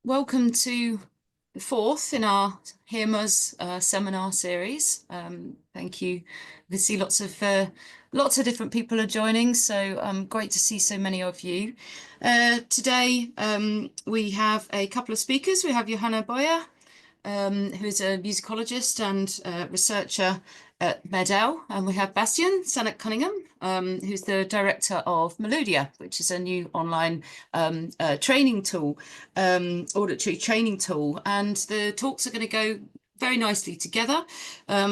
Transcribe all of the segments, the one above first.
Welcome to the fourth in our HearMus seminar series. Thank you. We see lots of different people are joining, so great to see so many of you. Today we have a couple of speakers. We have Johanna Boyer, who's a musicologist and researcher at Medell, and we have Bastian Sennett-Cunningham, who's the director of Meludia, which is a new online training tool, auditory training tool. And the talks are going to go very nicely together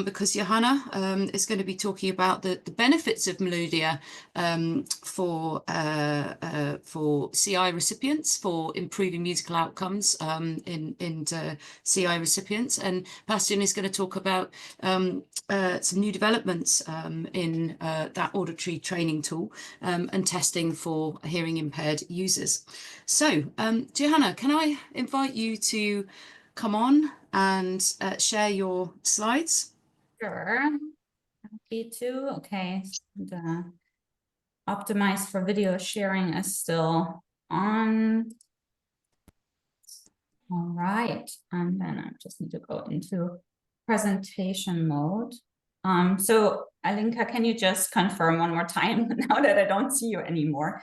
because Johanna is going to be talking about the benefits of Meludia for CI recipients, for improving musical outcomes in CI recipients. And Bastian is going to talk about some new developments in that auditory training tool and testing for hearing impaired users. So, Johanna, can I invite you to come on and share your slides? Sure, happy to. Okay, the optimize for video sharing is still on. All right, and then I just need to go into presentation mode. So Alinka, can you just confirm one more time now that I don't see you anymore?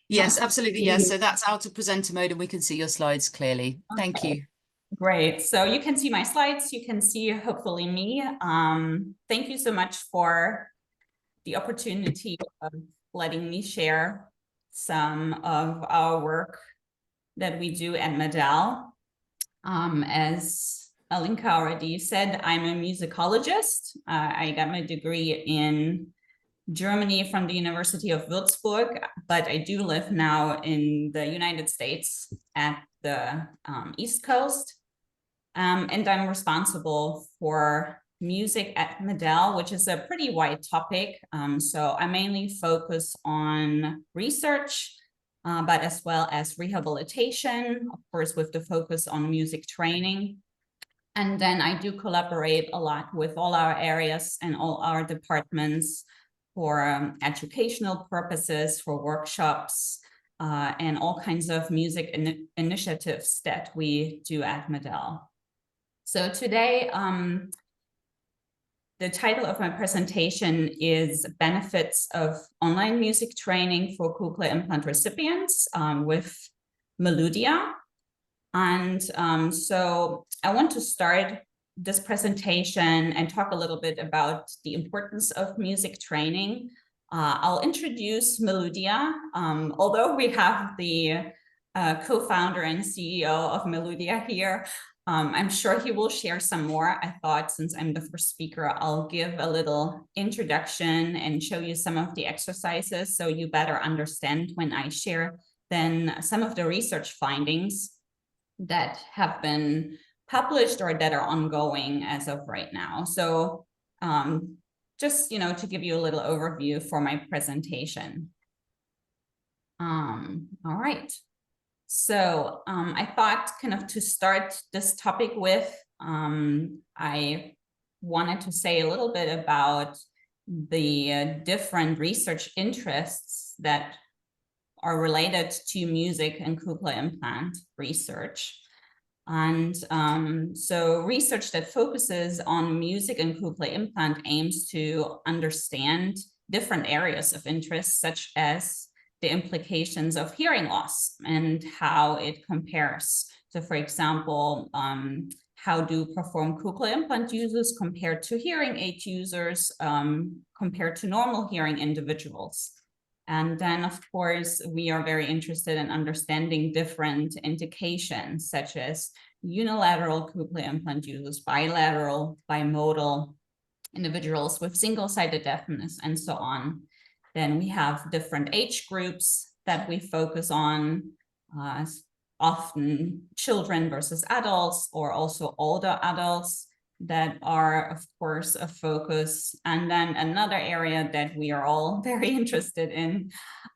Yes, absolutely. Yes. So that's out of presenter mode and we can see your slides clearly. Thank you. Great. So you can see my slides. You can see hopefully me. Thank you so much for the opportunity of letting me share some of our work that we do at Medell. As Alinka already said, I'm a musicologist. I got my degree in Germany from the University of Würzburg, but I do live now in the United States at the East Coast. And I'm responsible for music at Medell, which is a pretty wide topic. So I mainly focus on research, but as well as rehabilitation, of course, with the focus on music training. And then I do collaborate a lot with all our areas and all our departments for educational purposes, for workshops, and all kinds of music initiatives that we do at Medell. So today, the title of my presentation is Benefits of Online Music Training for Cochlear Implant Recipients with Meludia. And so I want to start this presentation and talk a little bit about the importance of music training. I'll introduce Meludia, although we have the co-founder and CEO of Meludia here. I'm sure he will share some more. I thought since I'm the first speaker, I'll give a little introduction and show you some of the exercises so you better understand when I share then some of the research findings that have been published or that are ongoing as of right now. So just, to give you a little overview for my presentation. All right. So I thought kind of to start this topic with, I wanted to say a little bit about the different research interests that are related to music and cochlear implant research. And so research that focuses on music and cochlear implant aims to understand different areas of interest, such as the implications of hearing loss and how it compares. So for example, how do perform cochlear implant users compared to hearing aid users, compared to normal hearing individuals? And then, of course, we are very interested in understanding different indications, such as unilateral cochlear implant users, bilateral, bimodal, individuals with single-sided deafness, and so on. Then we have different age groups that we focus on, often children versus adults, or also older adults that are, of course, a focus. And then another area that we are all very interested in,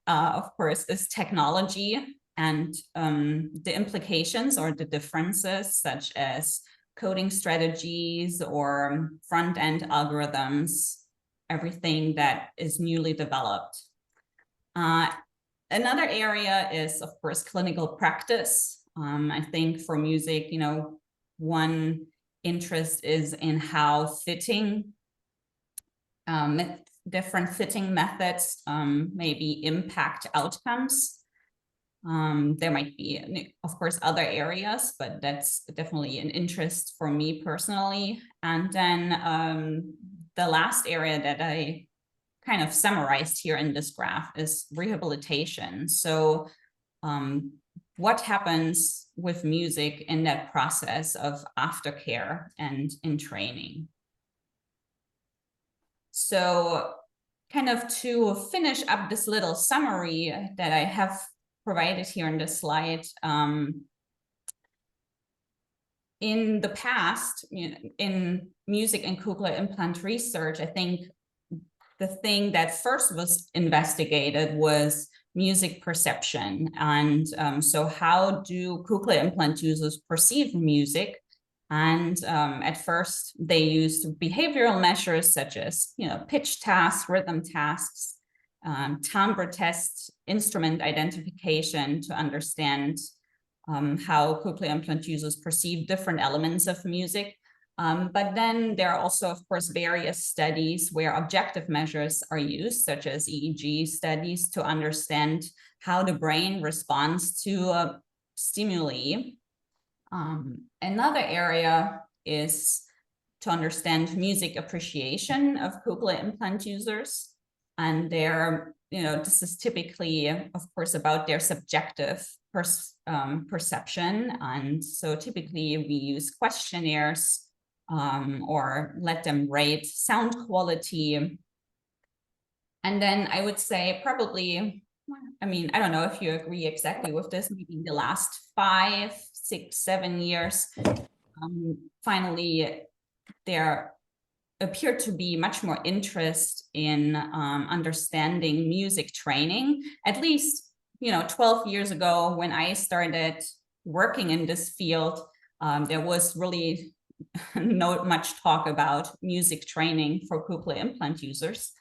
of course, is technology and the implications or the differences, such as coding strategies or front-end algorithms, everything that is newly developed. Another area is, of course, clinical practice. I think for music, you know, one interest is in how fitting, different fitting methods maybe impact outcomes. There might be, of course, other areas, but that's definitely an interest for me personally. And then the last area that I kind of summarized here in this graph is rehabilitation. So what happens with music in that process of aftercare and in training? So kind of to finish up this little summary that I have provided here in this slide, in the past, you know, in music and cochlear implant research, I think the thing that first was investigated was music perception. And so how do cochlear implant users perceive music? And at first they used behavioral measures such as, you know, pitch tasks, rhythm tasks, timbre tests, instrument identification to understand how cochlear implant users perceive different elements of music. But then there are also, of course, various studies where objective measures are used, such as EEG studies, to understand how the brain responds to stimuli. Another area is to understand music appreciation of cochlear implant users. And their, you know, this is typically, of course, about their subjective perception. And so typically we use questionnaires or let them rate sound quality. And then I would say probably, I mean, I don't know if you agree exactly with this, maybe in the last 5, 6, 7 years, finally, there appeared to be much more interest in understanding music training. At least, you know, 12 years ago when I started working in this field, there was really not much talk about music training for cochlear implant users.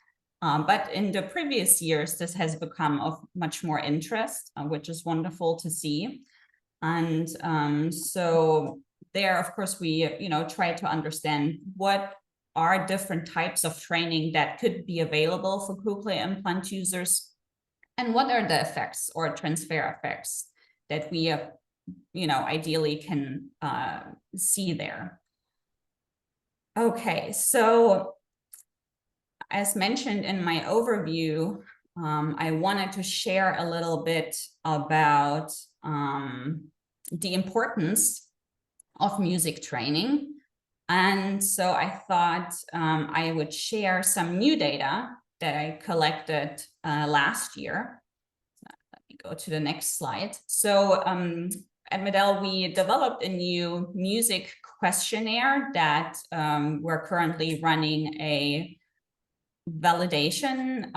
But in the previous years, this has become of much more interest, which is wonderful to see. And so there, of course, we, you know, try to understand what are different types of training that could be available for cochlear implant users, and what are the effects or transfer effects that we, you know, ideally can see there. Okay, so as mentioned in my overview, I wanted to share a little bit about the importance of music training. And so I thought I would share some new data that I collected last year. Let me go to the next slide. So at Medell, we developed a new music questionnaire that we're currently running a validation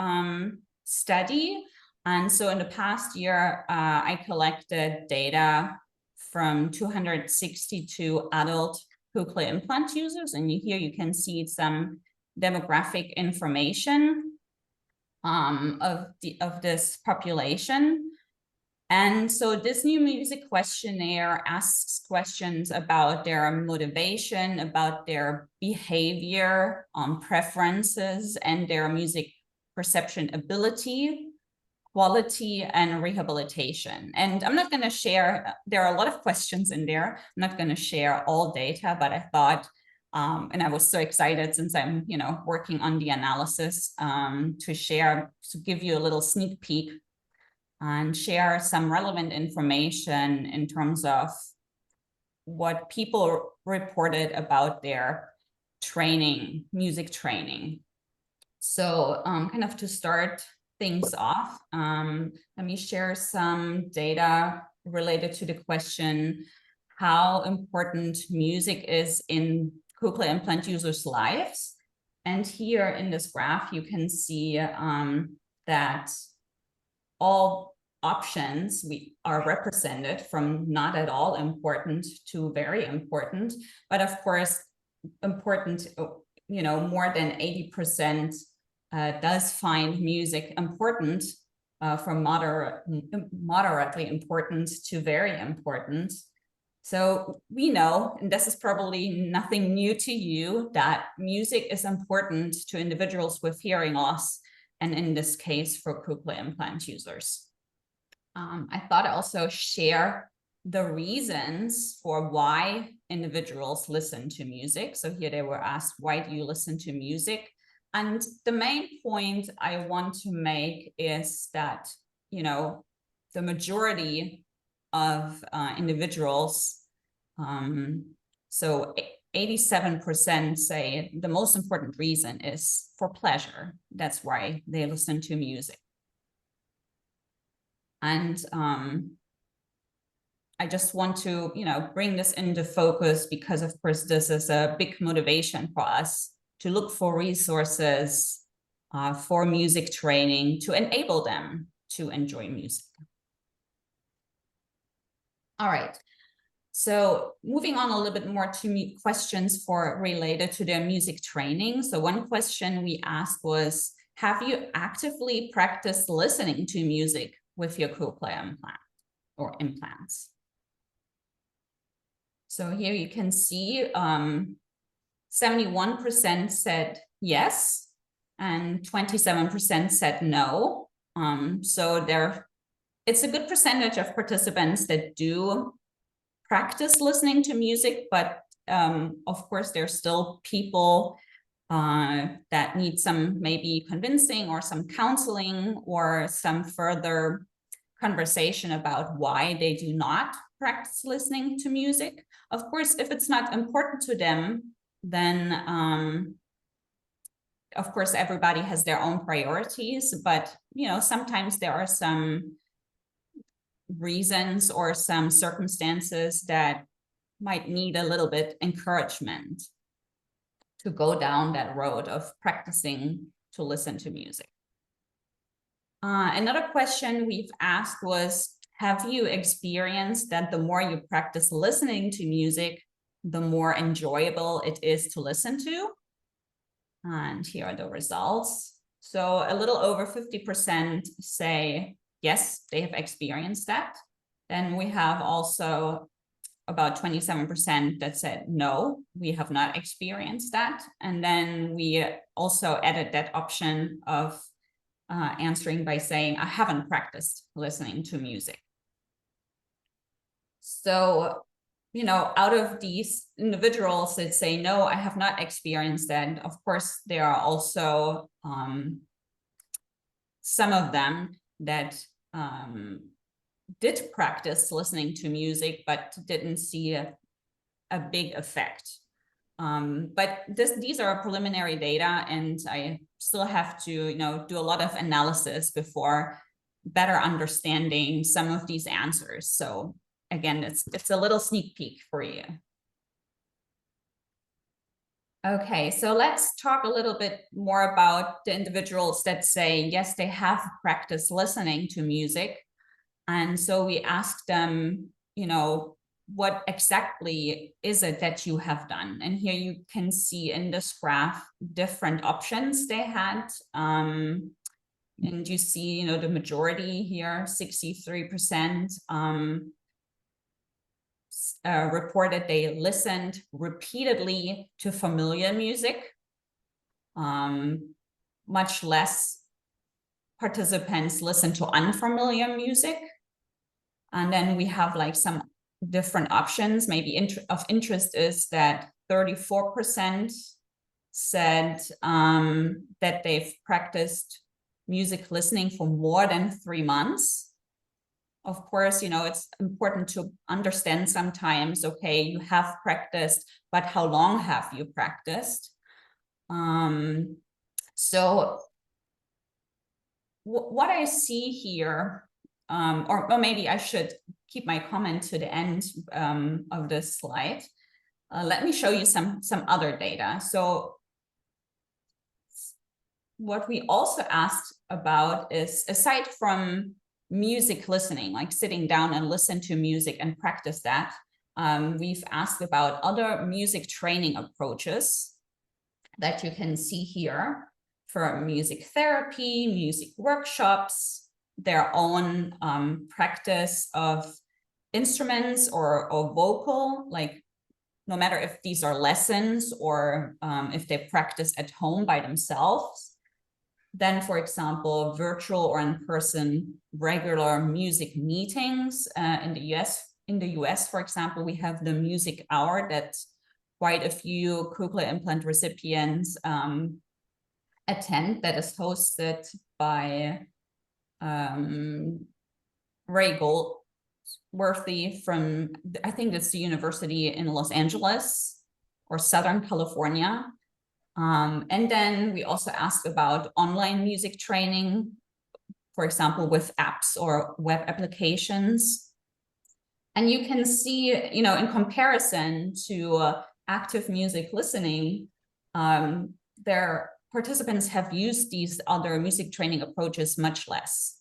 study. And so in the past year, I collected data from 262 adult cochlear implant users. And here you can see some demographic information of this population. And so this new music questionnaire asks questions about their motivation, about their behavior, preferences, and their music perception ability, quality, and rehabilitation. And I'm not going to share, there are a lot of questions in there. I'm not going to share all data, but I thought, and I was so excited since I'm, you know, working on the analysis to share, to give you a little sneak peek and share some relevant information in terms of what people reported about their training, music training. So kind of to start things off, let me share some data related to the question, how important music is in cochlear implant users' lives. And here in this graph, you can see that all options are represented from not at all important to very important, but of course, important, you know, more than 80% does find music important from moderately important to very important. So we know, and this is probably nothing new to you, that music is important to individuals with hearing loss, and in this case for cochlear implant users. I thought I'd also share the reasons for why individuals listen to music. So here they were asked, why do you listen to music? And the main point I want to make is that, you know, the majority of individuals, so 87% say the most important reason is for pleasure. That's why they listen to music. And I just want to, you know, bring this into focus because, of course, this is a big motivation for us to look for resources for music training to enable them to enjoy music. All right. So moving on a little bit more to questions related to their music training. So one question we asked was, have you actively practiced listening to music with your cochlear implant or implants? So here you can see 71% said yes, and 27% said no. So it's a good percentage of participants that do practice listening to music, but of course, there's still people that need some maybe convincing or some counseling or some further conversation about why they do not practice listening to music. Of course, if it's not important to them, then of course, everybody has their own priorities, but you know, sometimes there are some reasons or some circumstances that might need a little bit encouragement to go down that road of practicing to listen to music. Another question we've asked was, have you experienced that the more you practice listening to music, the more enjoyable it is to listen to? And here are the results. So a little over 50% say, yes, they have experienced that. Then we have also about 27% that said, no, we have not experienced that. And then we also added that option of answering by saying, I haven't practiced listening to music. So, you know, out of these individuals that say, no, I have not experienced that, of course, there are also some of them that did practice listening to music, but didn't see a big effect. But these are preliminary data, and I still have to, you know, do a lot of analysis before better understanding some of these answers. So again, it's a little sneak peek for you. Okay, so let's talk a little bit more about the individuals that say, yes, they have practiced listening to music. And so we asked them, you know, what exactly is it that you have done? And here you can see in this graph different options they had. And you see, you know, the majority here, 63%, reported they listened repeatedly to familiar music. Much less participants listen to unfamiliar music. And then we have like some different options. Maybe of interest is that 34% said that they've practiced music listening for more than 3 months. Of course, you know, it's important to understand sometimes, okay, you have practiced, but how long have you practiced? So what I see here, or maybe I should keep my comment to the end of this slide. Let me show you some other data. So what we also asked about is, aside from music listening, like sitting down and listen to music and practice that, we've asked about other music training approaches that you can see here, for music therapy, music workshops, their own practice of instruments or vocal, like no matter if these are lessons or if they practice at home by themselves. Then, for example, virtual or in-person regular music meetings in the US. In the US, for example, we have the music hour that quite a few cochlear implant recipients attend, that is hosted by Ray Goldworthy from, I think it's the University in Los Angeles or Southern California. And then we also asked about online music training, for example, with apps or web applications. And you can see, you know, in comparison to active music listening, their participants have used these other music training approaches much less.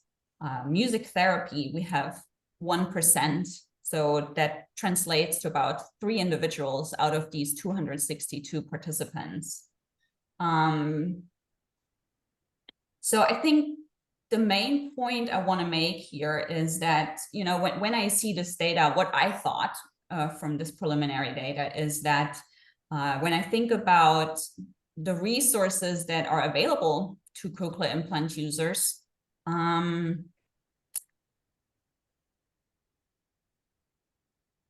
Music therapy, we have 1%. So that translates to about 3 individuals out of these 262 participants. So I think the main point I want to make here is that, you know, when I see this data, what I thought from this preliminary data is that when I think about the resources that are available to cochlear implant users,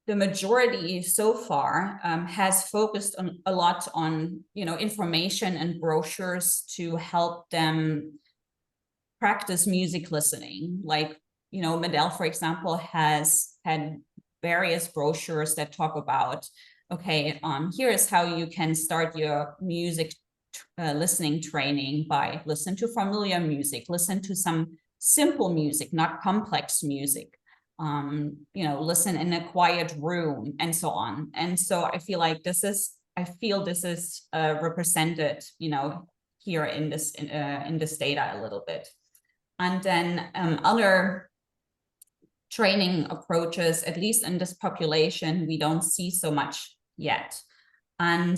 the majority so far has focused on a lot on, you know, information and brochures to help them practice music listening. Like, you know, Medell, for example, has had various brochures that talk about, okay, here is how you can start your music listening training by listen to familiar music, listen to some simple music, not complex music. You know, listen in a quiet room and so on. And so I feel like this is represented, you know, here in this data a little bit. And then other training approaches, at least in this population, we don't see so much yet. And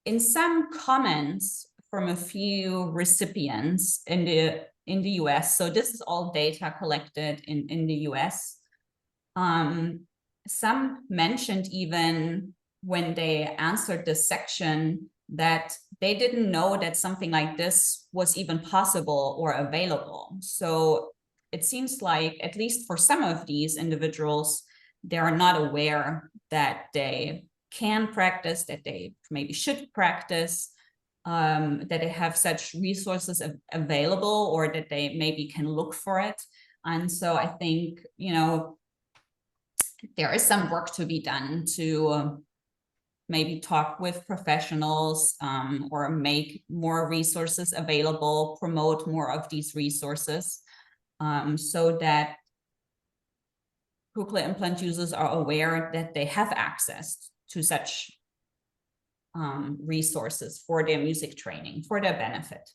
in some comments from a few recipients in the US, so this is all data collected in the US, some mentioned even when they answered this section that they didn't know that something like this was even possible or available. So it seems like, at least for some of these individuals, they are not aware that they can practice, that they maybe should practice, that they have such resources available, or that they maybe can look for it. And so I think, you know, there is some work to be done to maybe talk with professionals or make more resources available, promote more of these resources so that cochlear implant users are aware that they have access to such resources for their music training, for their benefit.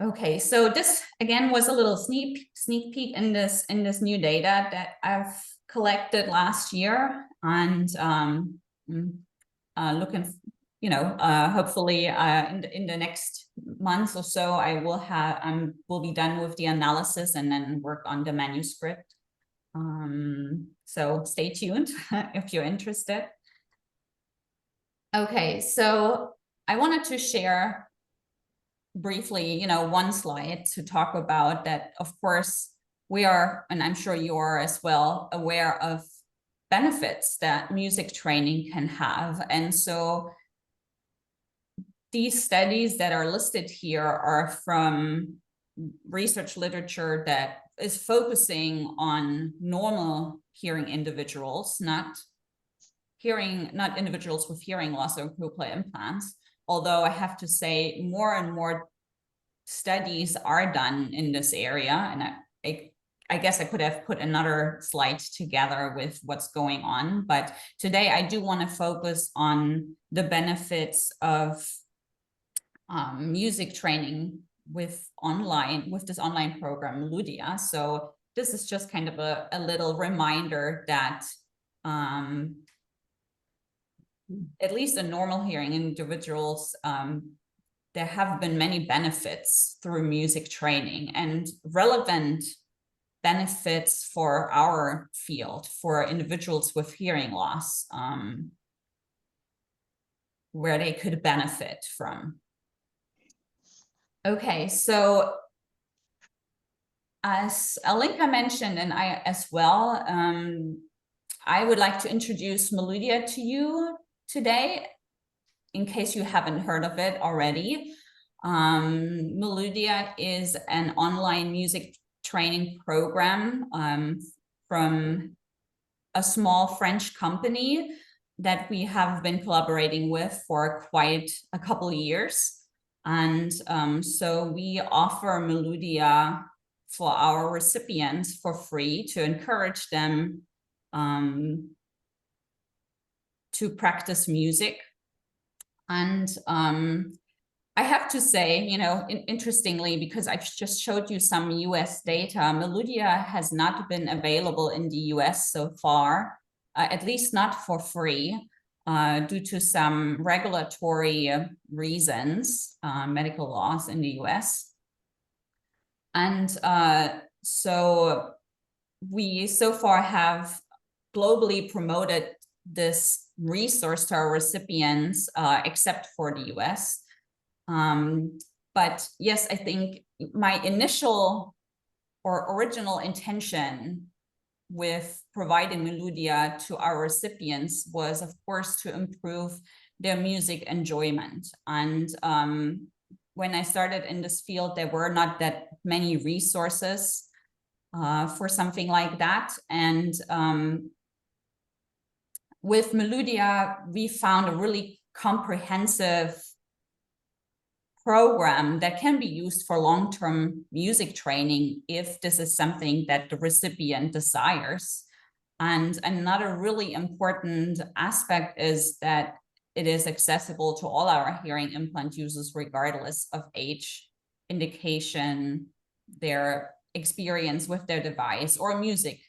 Okay, so this again was a little sneak peek in this new data that I've collected last year, and looking, you know, hopefully in the next month or so, I will be done with the analysis and then work on the manuscript. So stay tuned if you're interested. Okay, so I wanted to share briefly, you know, one slide to talk about that. Of course, we are, and I'm sure you are as well, aware of benefits that music training can have. And so these studies that are listed here are from research literature that is focusing on normal hearing individuals, not individuals with hearing loss or cochlear implants. Although I have to say, more and more studies are done in this area, and I guess I could have put another slide together with what's going on, but today I do want to focus on the benefits of music training with this online program, Meludia. So this is just kind of a little reminder that at least in normal hearing individuals there have been many benefits through music training and relevant benefits for our field, for individuals with hearing loss, where they could benefit from. Okay, so as Alinka mentioned, and I as well, I would like to introduce Meludia to you today, in case you haven't heard of it already. Meludia is an online music training program from a small French company that we have been collaborating with for quite a couple of years. And so we offer Meludia for our recipients for free to encourage them to practice music. And I have to say, you know, interestingly, because I've just showed you some US data, Meludia has not been available in the US so far, at least not for free, due to some regulatory reasons, medical laws in the US. And so we so far have globally promoted this resource to our recipients, except for the US. But yes, I think my initial or original intention with providing Meludia to our recipients was, of course, to improve their music enjoyment. And when I started in this field, there were not that many resources for something like that. And with Meludia, we found a really comprehensive program that can be used for long-term music training if this is something that the recipient desires. And another really important aspect is that it is accessible to all our hearing implant users, regardless of age, indication, their experience with their device, or music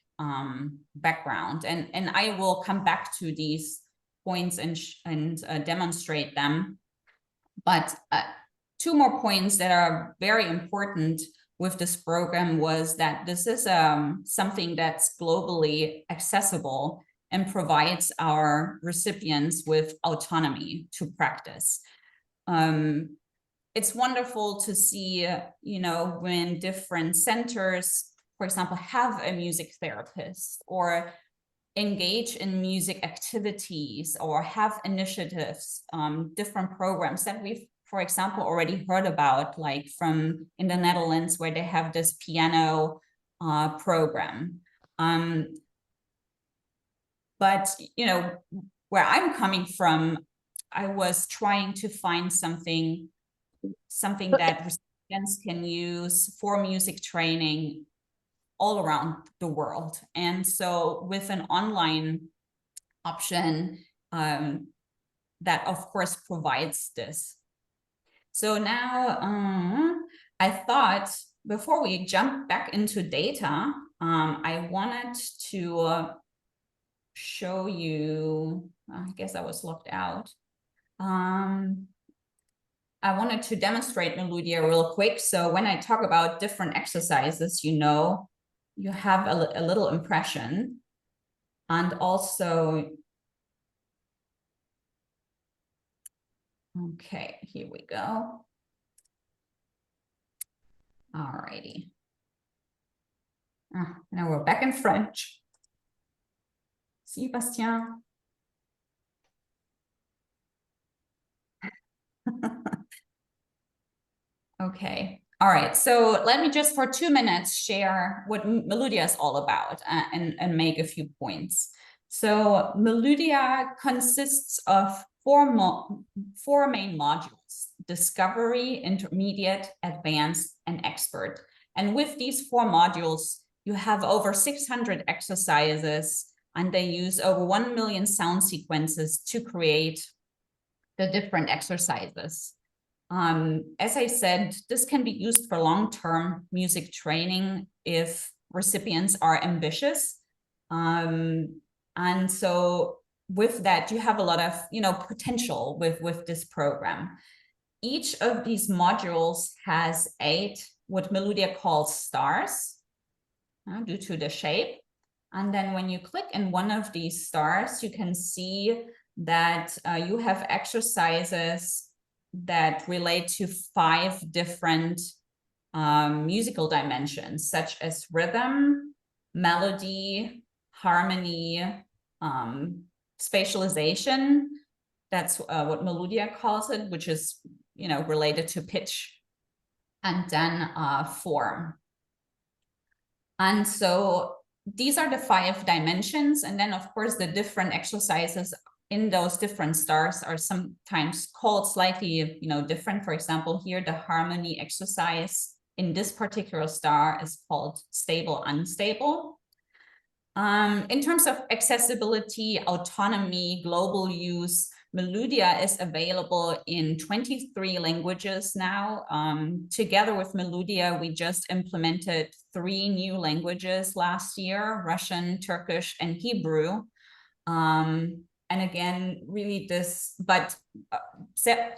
background. And I will come back to these points and demonstrate them. But two more points that are very important with this program was that this is something that's globally accessible and provides our recipients with autonomy to practice. It's wonderful to see, you know, when different centers, for example, have a music therapist or engage in music activities or have initiatives, different programs that we've, for example, already heard about, like from in the Netherlands, where they have this piano program. But, you know, where I'm coming from, I was trying to find something that recipients can use for music training all around the world. And so with an online option, that of course provides this. So now I thought before we jump back into data, I wanted to show you, I guess I was locked out. I wanted to demonstrate Meludia real quick. So when I talk about different exercises, you know, you have a little impression. And also, okay, here we go. All righty. Now we're back in French. Sébastien. Okay. All right. So let me just for 2 minutes share what Meludia is all about and make a few points. So Meludia consists of four main modules: discovery, intermediate, advanced, and expert. And with these 4 modules, you have over 600 exercises, and they use over 1 million sound sequences to create the different exercises. As I said, this can be used for long-term music training if recipients are ambitious. And so with that, you have a lot of, you know, potential with this program. each of these modules has 8 what Meludia calls stars due to the shape. And then when you click in one of these stars, you can see that you have exercises that relate to 5 different musical dimensions, such as rhythm, melody, harmony, spatialization. That's what Meludia calls it, which is, related to pitch, and then form. And so these are the 5 dimensions. And then, of course, the different exercises in those different stars are sometimes called slightly, different. For example, here, the harmony exercise in this particular star is called stable, unstable. In terms of accessibility, autonomy, global use, Meludia is available in 23 languages now. Together with Meludia, we just implemented 3 new languages last year: Russian, Turkish, and Hebrew. And again, really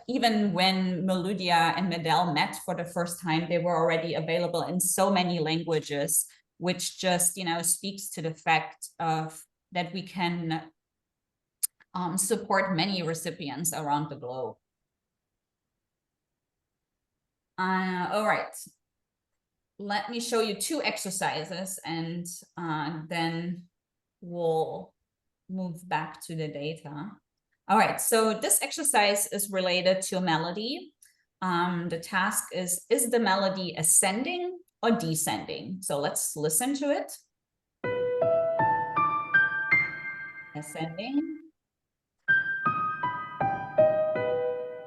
even when Meludia and Medel met for the first time, they were already available in so many languages, which just, speaks to the fact that we can support many recipients around the globe. All right. Let me show you 2 exercises, and then we'll move back to the data. All right, so this exercise is related to melody. The task is the melody ascending or descending? So let's listen to it. Ascending.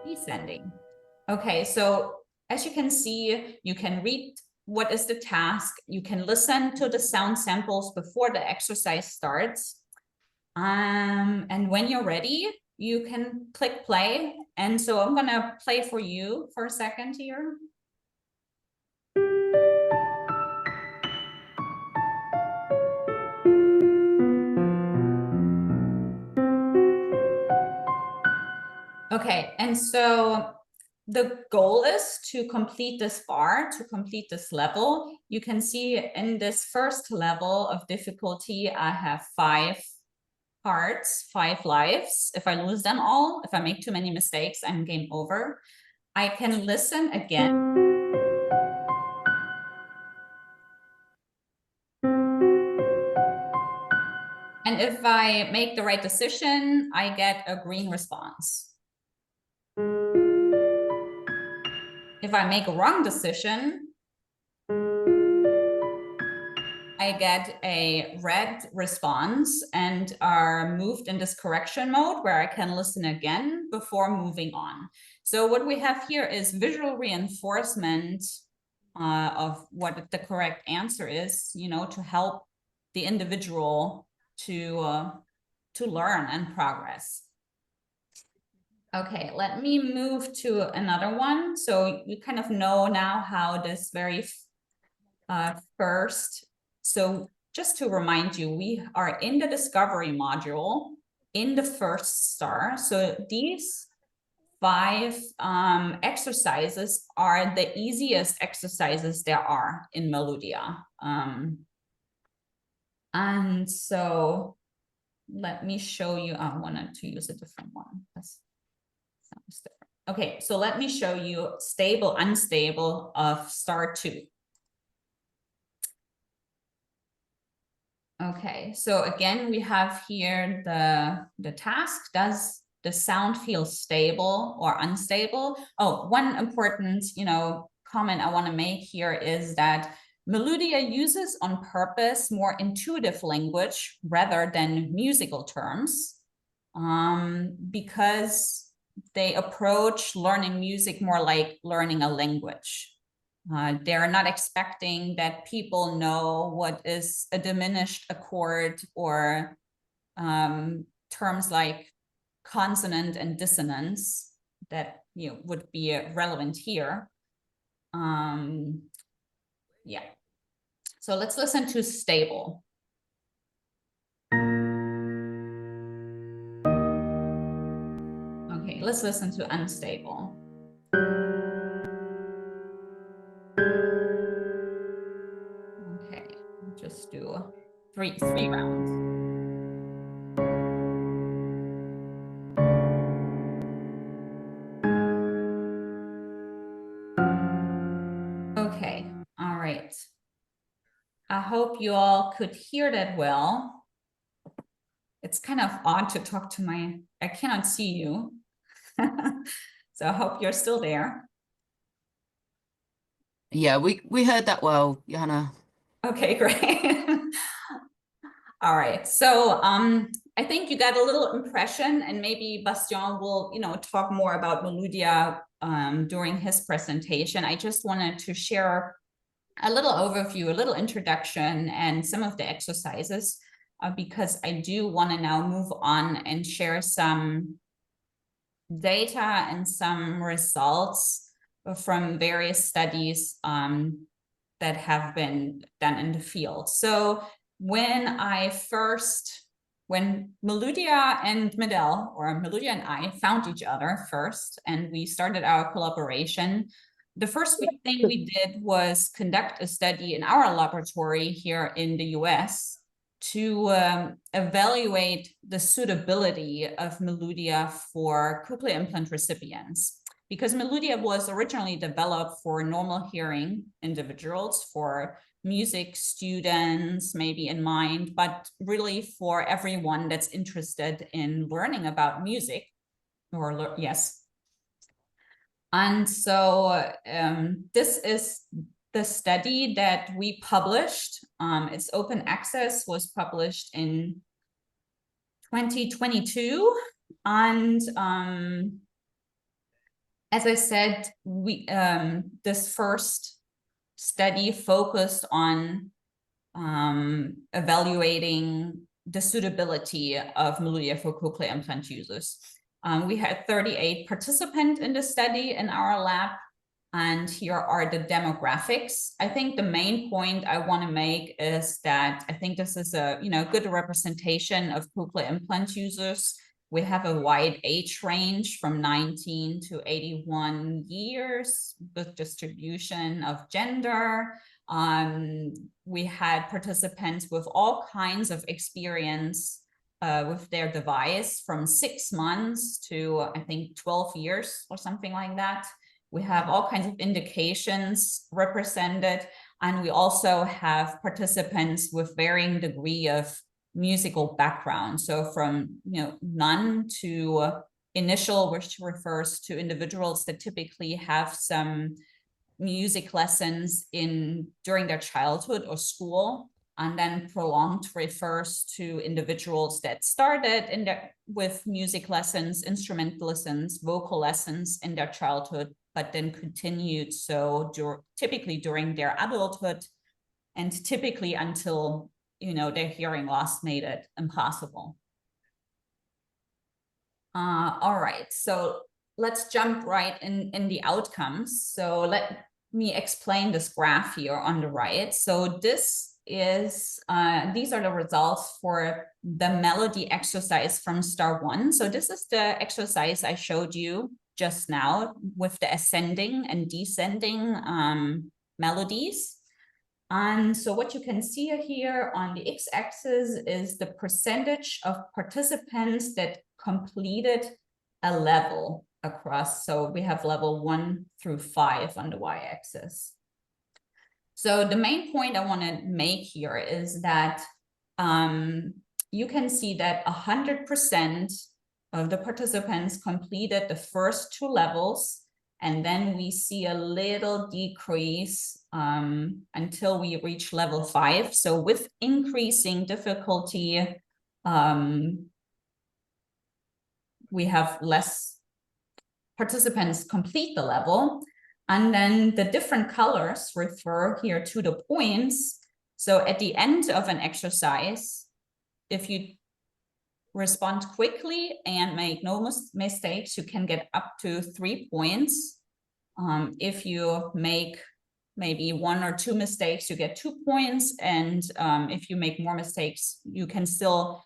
Descending. Okay, so as you can see, you can read what is the task. You can listen to the sound samples before the exercise starts. And when you're ready, you can click play. And so I'm gonna play for you for a second here. Okay, and so the goal is to complete this bar, to complete this level. You can see in this first level of difficulty, I have 5 parts, 5 lives. If I lose them all, if I make too many mistakes, I'm game over. I can listen again. And if I make the right decision, I get a green response. If I make a wrong decision, I get a red response and are moved in this correction mode where I can listen again before moving on. So what we have here is visual reinforcement of what the correct answer is, to help the individual to learn and progress. Okay, let me move to another one. So you kind of know now how this very first. So just to remind you, we are in the discovery module in the first star. So these 5 exercises are the easiest exercises there are in Meludia. And so let me show you. I wanted to use a different one. That sounds different. Okay, so let me show you stable, unstable of star 2. Okay, so again, we have here the task. Does the sound feel stable or unstable? Oh, one important, comment I want to make here is that Meludia uses on purpose more intuitive language rather than musical terms, because they approach learning music more like learning a language. They're not expecting that people know what is a diminished accord or terms like consonant and dissonance that would be relevant here. Yeah. So let's listen to stable. Okay, let's listen to unstable. Let's do three rounds. Okay, all right. I hope you all could hear that well. It's kind of odd to talk to I cannot see you. So I hope you're still there. Yeah, we heard that well, Johanna. Okay, great. All right, so I think you got a little impression, and maybe Bastien will, talk more about Meludia during his presentation. I just wanted to share a little overview, a little introduction, and some of the exercises, because I do want to now move on and share some data and some results from various studies that have been done in the field. So when Meludia and Meludia and I found each other first, and we started our collaboration, the first thing we did was conduct a study in our laboratory here in the US to evaluate the suitability of Meludia for cochlear implant recipients. Because Meludia was originally developed for normal hearing individuals, for music students maybe in mind, but really for everyone that's interested in learning about music, yes. And so this is the study that we published. It's open access, was published in 2022. And as I said, this first study focused on evaluating the suitability of Meludia for cochlear implant users. We had 38 participants in the study in our lab, and here are the demographics. I think the main point I want to make is that I think this is a good representation of cochlear implant users. We have a wide age range from 19 to 81 years with distribution of gender. We had participants with all kinds of experience with their device, from 6 months to I think 12 years or something like that. We have all kinds of indications represented, and we also have participants with varying degree of musical background. So from none to initial, which refers to individuals that typically have some music lessons during their childhood or school, and then prolonged refers to individuals that started with music lessons, instrument lessons, vocal lessons in their childhood, but then continued typically during their adulthood, and typically until their hearing loss made it impossible. All right, so let's jump right in the outcomes. So let me explain this graph here on the right. So these are the results for the melody exercise from star 1. So this is the exercise I showed you just now with the ascending and descending melodies. And so what you can see here on the x-axis is the percentage of participants that completed a level across. So we have level 1 through 5 on the y-axis. So the main point I want to make here is that you can see that 100% of the participants completed the first 2 levels, and then we see a little decrease until we reach level 5. So with increasing difficulty, we have less participants complete the level. And then the different colors refer here to the points. So at the end of an exercise, if you respond quickly and make no mistakes, you can get up to 3 points. If you make maybe 1 or 2 mistakes, you get 2 points. And if you make more mistakes, you can still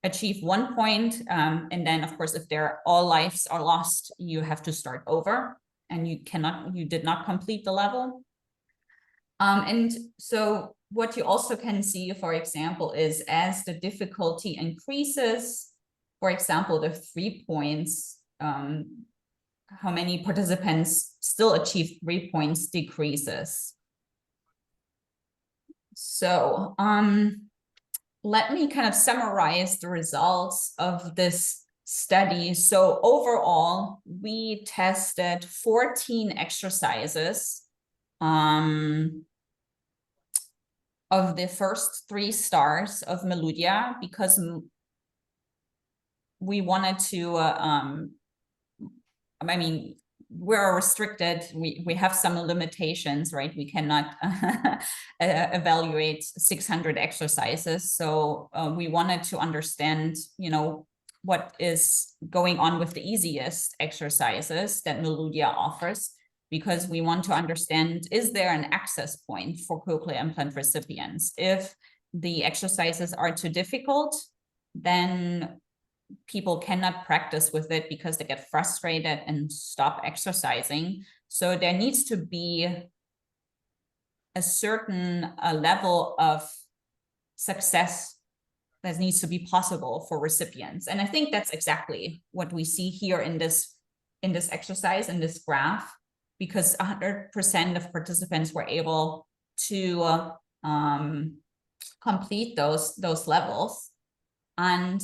achieve 1 point. And then, of course, if all lives are lost, you have to start over, and you did not complete the level. And so what you also can see, for example, is as the difficulty increases, for example, the 3 points, how many participants still achieve 3 points decreases. So let me kind of summarize the results of this study. So overall, we tested 14 exercises of the first 3 stars of Meludia, because we wanted to, I mean, we're restricted. We have some limitations, right? We cannot evaluate 600 exercises. So we wanted to understand, you know, what is going on with the easiest exercises that Meludia offers, because we want to understand, is there an access point for cochlear implant recipients? If the exercises are too difficult, then people cannot practice with it because they get frustrated and stop exercising. So there needs to be a certain level of success that needs to be possible for recipients. And I think that's exactly what we see here in this exercise, in this graph, because 100% of participants were able to complete those levels. And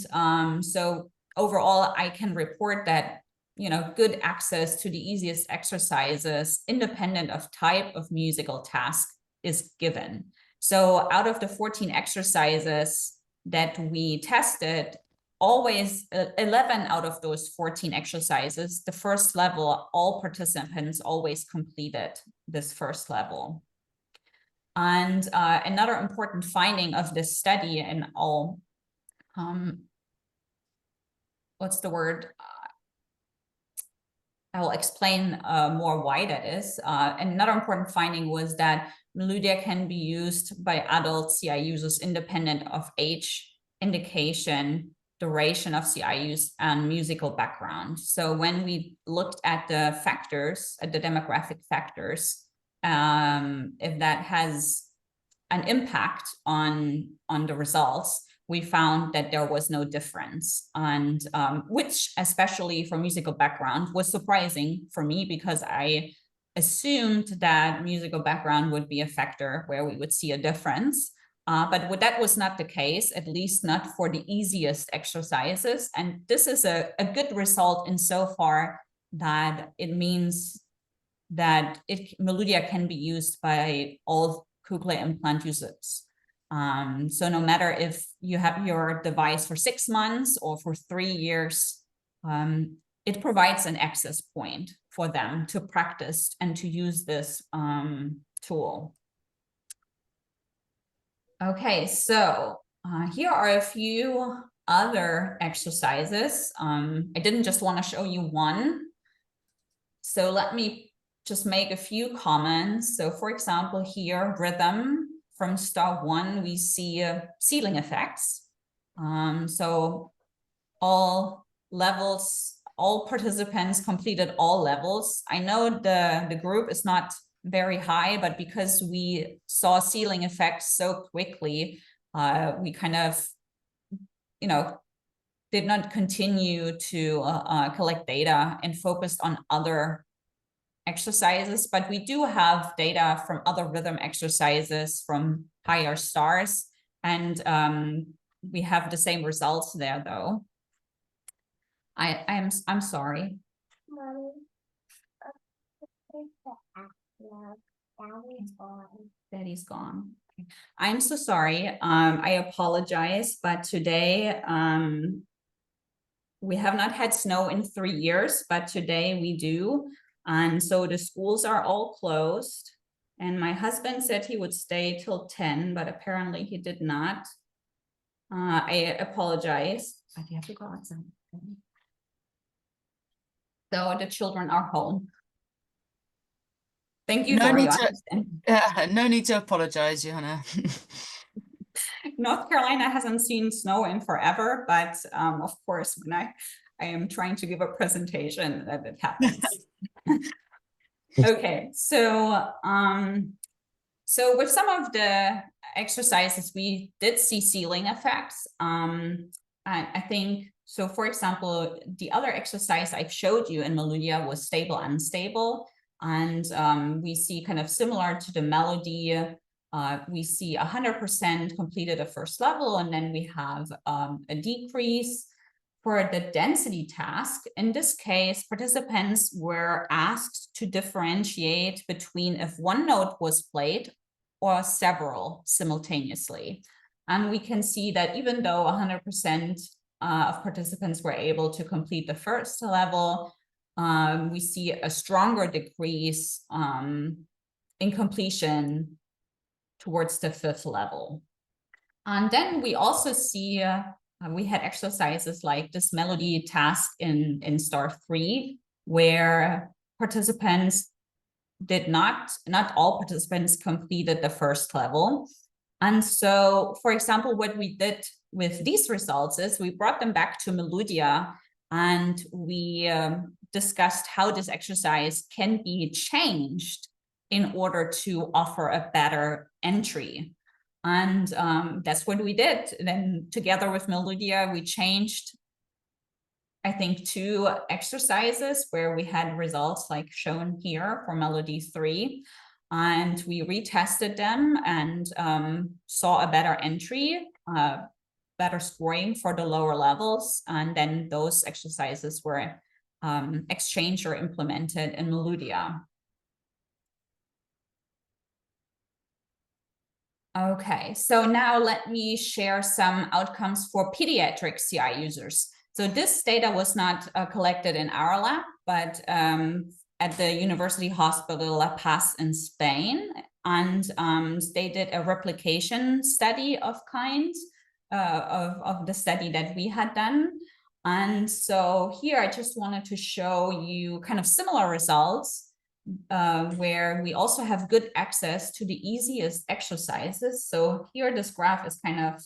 so overall, I can report that, you know, good access to the easiest exercises, independent of type of musical task, is given. So out of the 14 exercises that we tested, always 11 out of those 14 exercises, the first level, all participants always completed this first level. And another important finding of this study, and all, what's the word? I'll explain more why that is. Another important finding was that Meludia can be used by adult CI users independent of age, indication, duration of CI use, and musical background. So when we looked at the factors, at the demographic factors, if that has an impact on the results, we found that there was no difference, and which, especially for musical background, was surprising for me, because I assumed that musical background would be a factor where we would see a difference. But that was not the case, at least not for the easiest exercises. And this is a good result insofar that it means that Meludia can be used by all cochlear implant users. So no matter if you have your device for 6 months or for 3 years, it provides an access point for them to practice and to use this tool. Okay, so here are a few other exercises. I didn't just want to show you one. So let me just make a few comments. So for example, here, rhythm. From star 1, we see ceiling effects. So all levels, all participants completed all levels. I know the group is not very high, but because we saw ceiling effects so quickly, we kind of, you know, did not continue to collect data and focused on other exercises, but we do have data from other rhythm exercises from higher stars, and we have the same results there, though. I'm sorry. Daddy's gone. I'm so sorry. I apologize, but today we have not had snow in 3 years, but today we do. And so the schools are all closed. And my husband said he would stay till 10, but apparently he did not. I apologize, but you have to go outside. So the children are home. Thank you for your understanding. No need to apologize, Johanna. North Carolina hasn't seen snow in forever, but of course, when I am trying to give a presentation, that it happens. Okay, so So with some of the exercises, we did see ceiling effects. And I think, so for example, the other exercise I showed you in Meludia was stable, unstable. And we see kind of similar to the melody, we see 100% completed a first level, and then we have a decrease. For the density task, in this case, participants were asked to differentiate between if one note was played or several simultaneously. And we can see that even though 100% of participants were able to complete the first level, we see a stronger decrease in completion towards the fifth level. And then we also see we had exercises like this melody task in star 3, where participants did not all participants completed the first level. And so, for example, what we did with these results is we brought them back to Meludia, and we discussed how this exercise can be changed in order to offer a better entry. And that's what we did. Then together with Meludia, we changed, I think, 2 exercises where we had results like shown here for Melody 3. And we retested them and saw a better entry, better scoring for the lower levels. And then those exercises were exchanged or implemented in Meludia. Okay, so now let me share some outcomes for pediatric CI users. So this data was not collected in our lab, but at the University Hospital La Paz in Spain. And they did a replication study of the study that we had done. And so here I just wanted to show you kind of similar results, where we also have good access to the easiest exercises. So here, this graph is kind of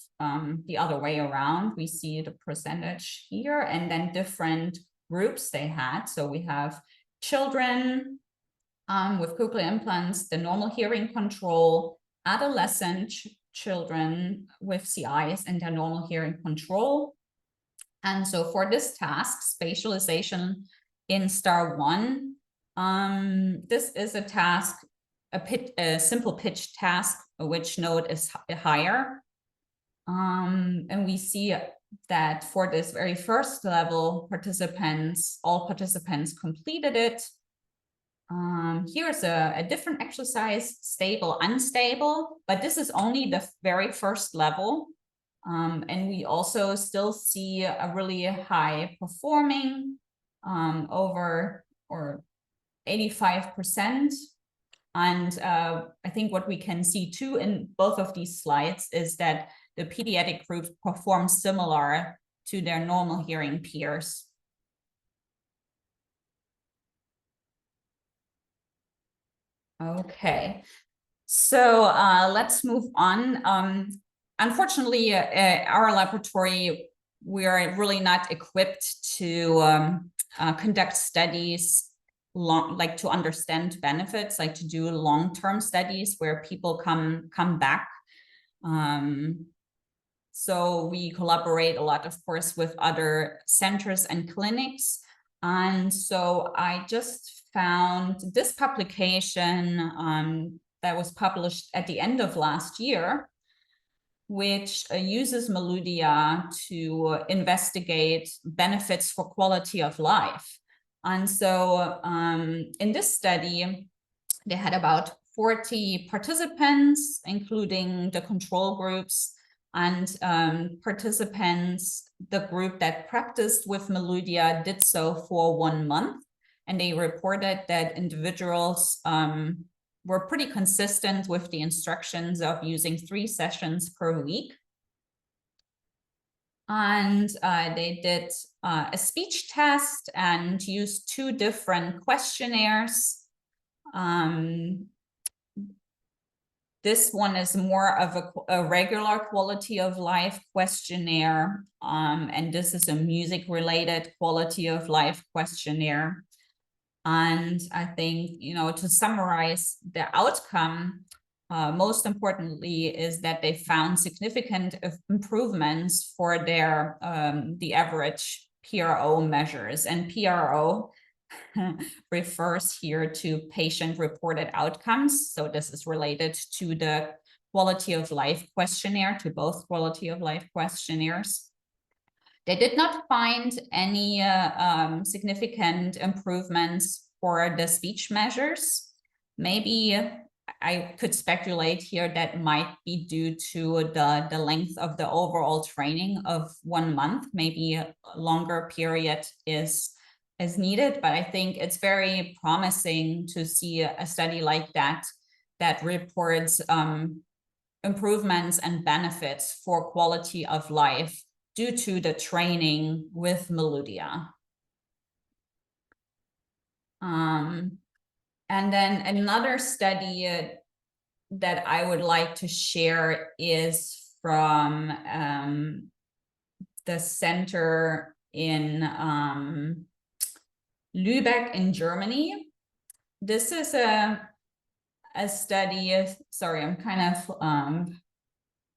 the other way around. We see the percentage here and then different groups they had. So we have children with cochlear implants, the normal hearing control, adolescent children with CIs and their normal hearing control. And so for this task, spatialization in star 1, this is a task, a simple pitch task, which note is higher. And we see that for this very first level, all participants completed it. Here's a different exercise, stable, unstable, but this is only the very first level. And we also still see a really high performing over or 85%. And I think what we can see too in both of these slides is that the pediatric groups perform similar to their normal hearing peers. Okay, so let's move on. Unfortunately, our laboratory, we are really not equipped to conduct studies like to understand benefits, like to do long-term studies where people come back. So we collaborate a lot, of course, with other centers and clinics. And so I just found this publication that was published at the end of last year, which uses Meludia to investigate benefits for quality of life. And so in this study, they had about 40 participants, including the control groups, and participants, the group that practiced with Meludia did so for 1 month. And they reported that individuals were pretty consistent with the instructions of using 3 sessions per week. And they did a speech test and used 2 different questionnaires. This one is more of a regular quality of life questionnaire, and this is a music-related quality of life questionnaire. And I think, to summarize the outcome, most importantly is that they found significant improvements for their the average PRO measures, and PRO refers here to patient-reported outcomes. So this is related to the quality of life questionnaire, to both quality of life questionnaires. They did not find any significant improvements for the speech measures. Maybe I could speculate here that might be due to the length of the overall training of 1 month. Maybe a longer period is needed, but I think it's very promising to see a study like that reports improvements and benefits for quality of life due to the training with Meludia. And then another study that I would like to share is from the center in Lübeck in Germany. This is a study, sorry, I'm kind of,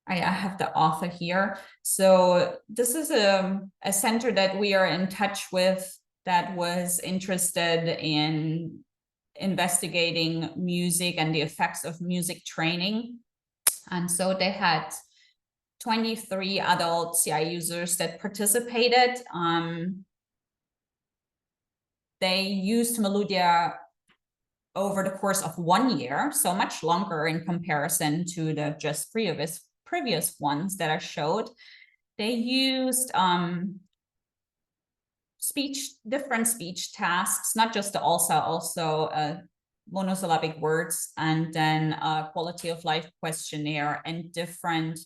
I have the author here. So this is a center that we are in touch with that was interested in investigating music and the effects of music training. And so they had 23 adult CI users that participated. They used Meludia over the course of 1 year, so much longer in comparison to the just previous ones that I showed. They used different speech tasks, not just the ALSA, also monosyllabic words, and then a quality of life questionnaire and different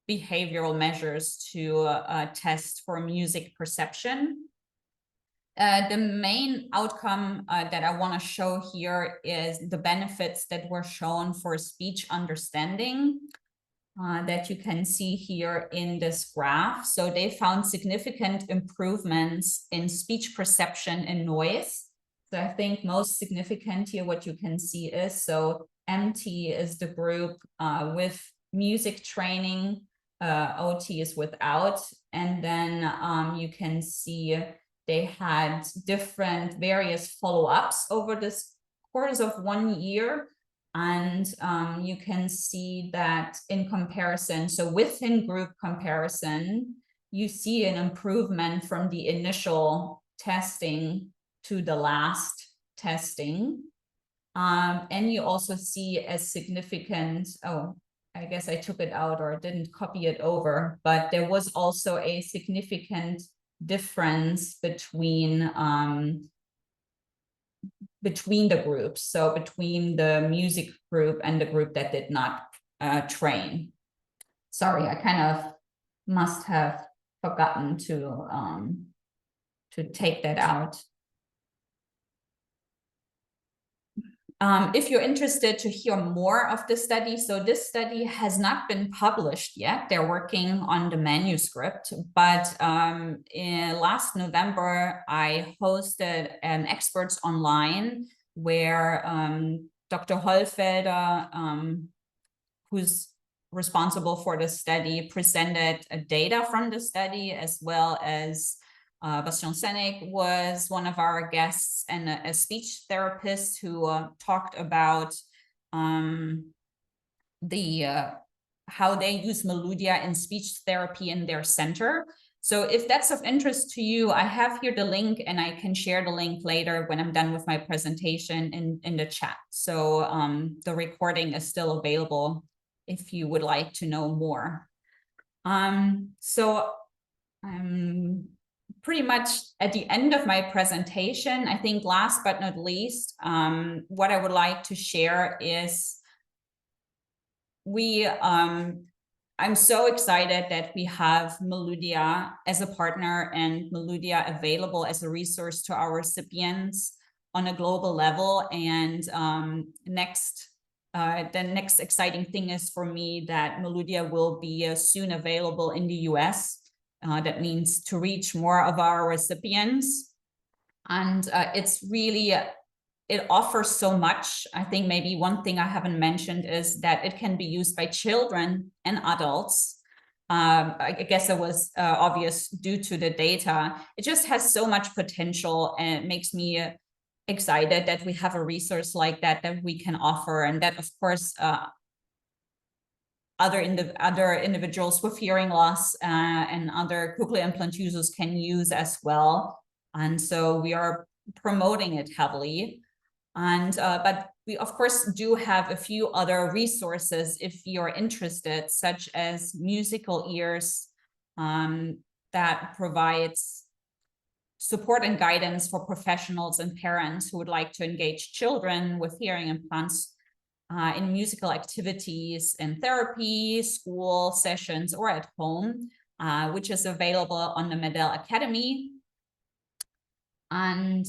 behavioral measures to test for music perception. The main outcome that I want to show here is the benefits that were shown for speech understanding that you can see here in this graph. So they found significant improvements in speech perception and noise. So I think most significant here, what you can see is, so MT is the group with music training, OT is without, and then you can see they had various follow-ups over this course of 1 year. And you can see that in comparison, so within group comparison, you see an improvement from the initial testing to the last testing. And you also see a significant, oh, I guess I took it out or didn't copy it over, but there was also a significant difference between the groups, so between the music group and the group that did not train. Sorry, I kind of must have forgotten to take that out. If you're interested to hear more of the study, so this study has not been published yet. They're working on the manuscript, but in last November, I hosted an experts online where Dr. Hollfelder, who's responsible for the study, presented data from the study, as well as Bastian Senek was one of our guests, and a speech therapist who talked about how they use Meludia in speech therapy in their center. So if that's of interest to you, I have here the link, and I can share the link later when I'm done with my presentation in the chat. So the recording is still available if you would like to know more. So I'm pretty much at the end of my presentation. I think last but not least, what I would like to share is I'm so excited that we have Meludia as a partner and Meludia available as a resource to our recipients on a global level. And the next exciting thing is for me that Meludia will be soon available in the US. That means to reach more of our recipients. And it's really it offers so much. I think maybe one thing I haven't mentioned is that it can be used by children and adults. I guess it was obvious due to the data. It just has so much potential, and it makes me excited that we have a resource like that we can offer, and that, of course, other individuals with hearing loss and other cochlear implant users can use as well. And so we are promoting it heavily. And but we, of course, do have a few other resources if you're interested, such as Musical Ears, that provides support and guidance for professionals and parents who would like to engage children with hearing implants in musical activities in therapy, school sessions, or at home, which is available on the Medell Academy. And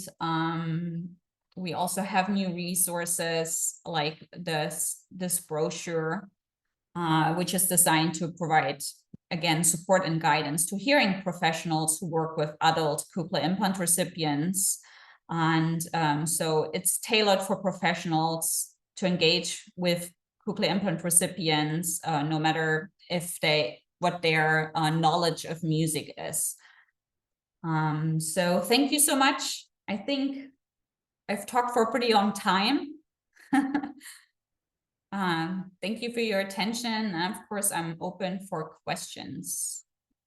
we also have new resources like this brochure, which is designed to provide, again, support and guidance to hearing professionals who work with adult cochlear implant recipients. And so it's tailored for professionals to engage with cochlear implant recipients, no matter what their knowledge of music is. So thank you so much. I think I've talked for a pretty long time. Thank you for your attention. And of course, I'm open for questions.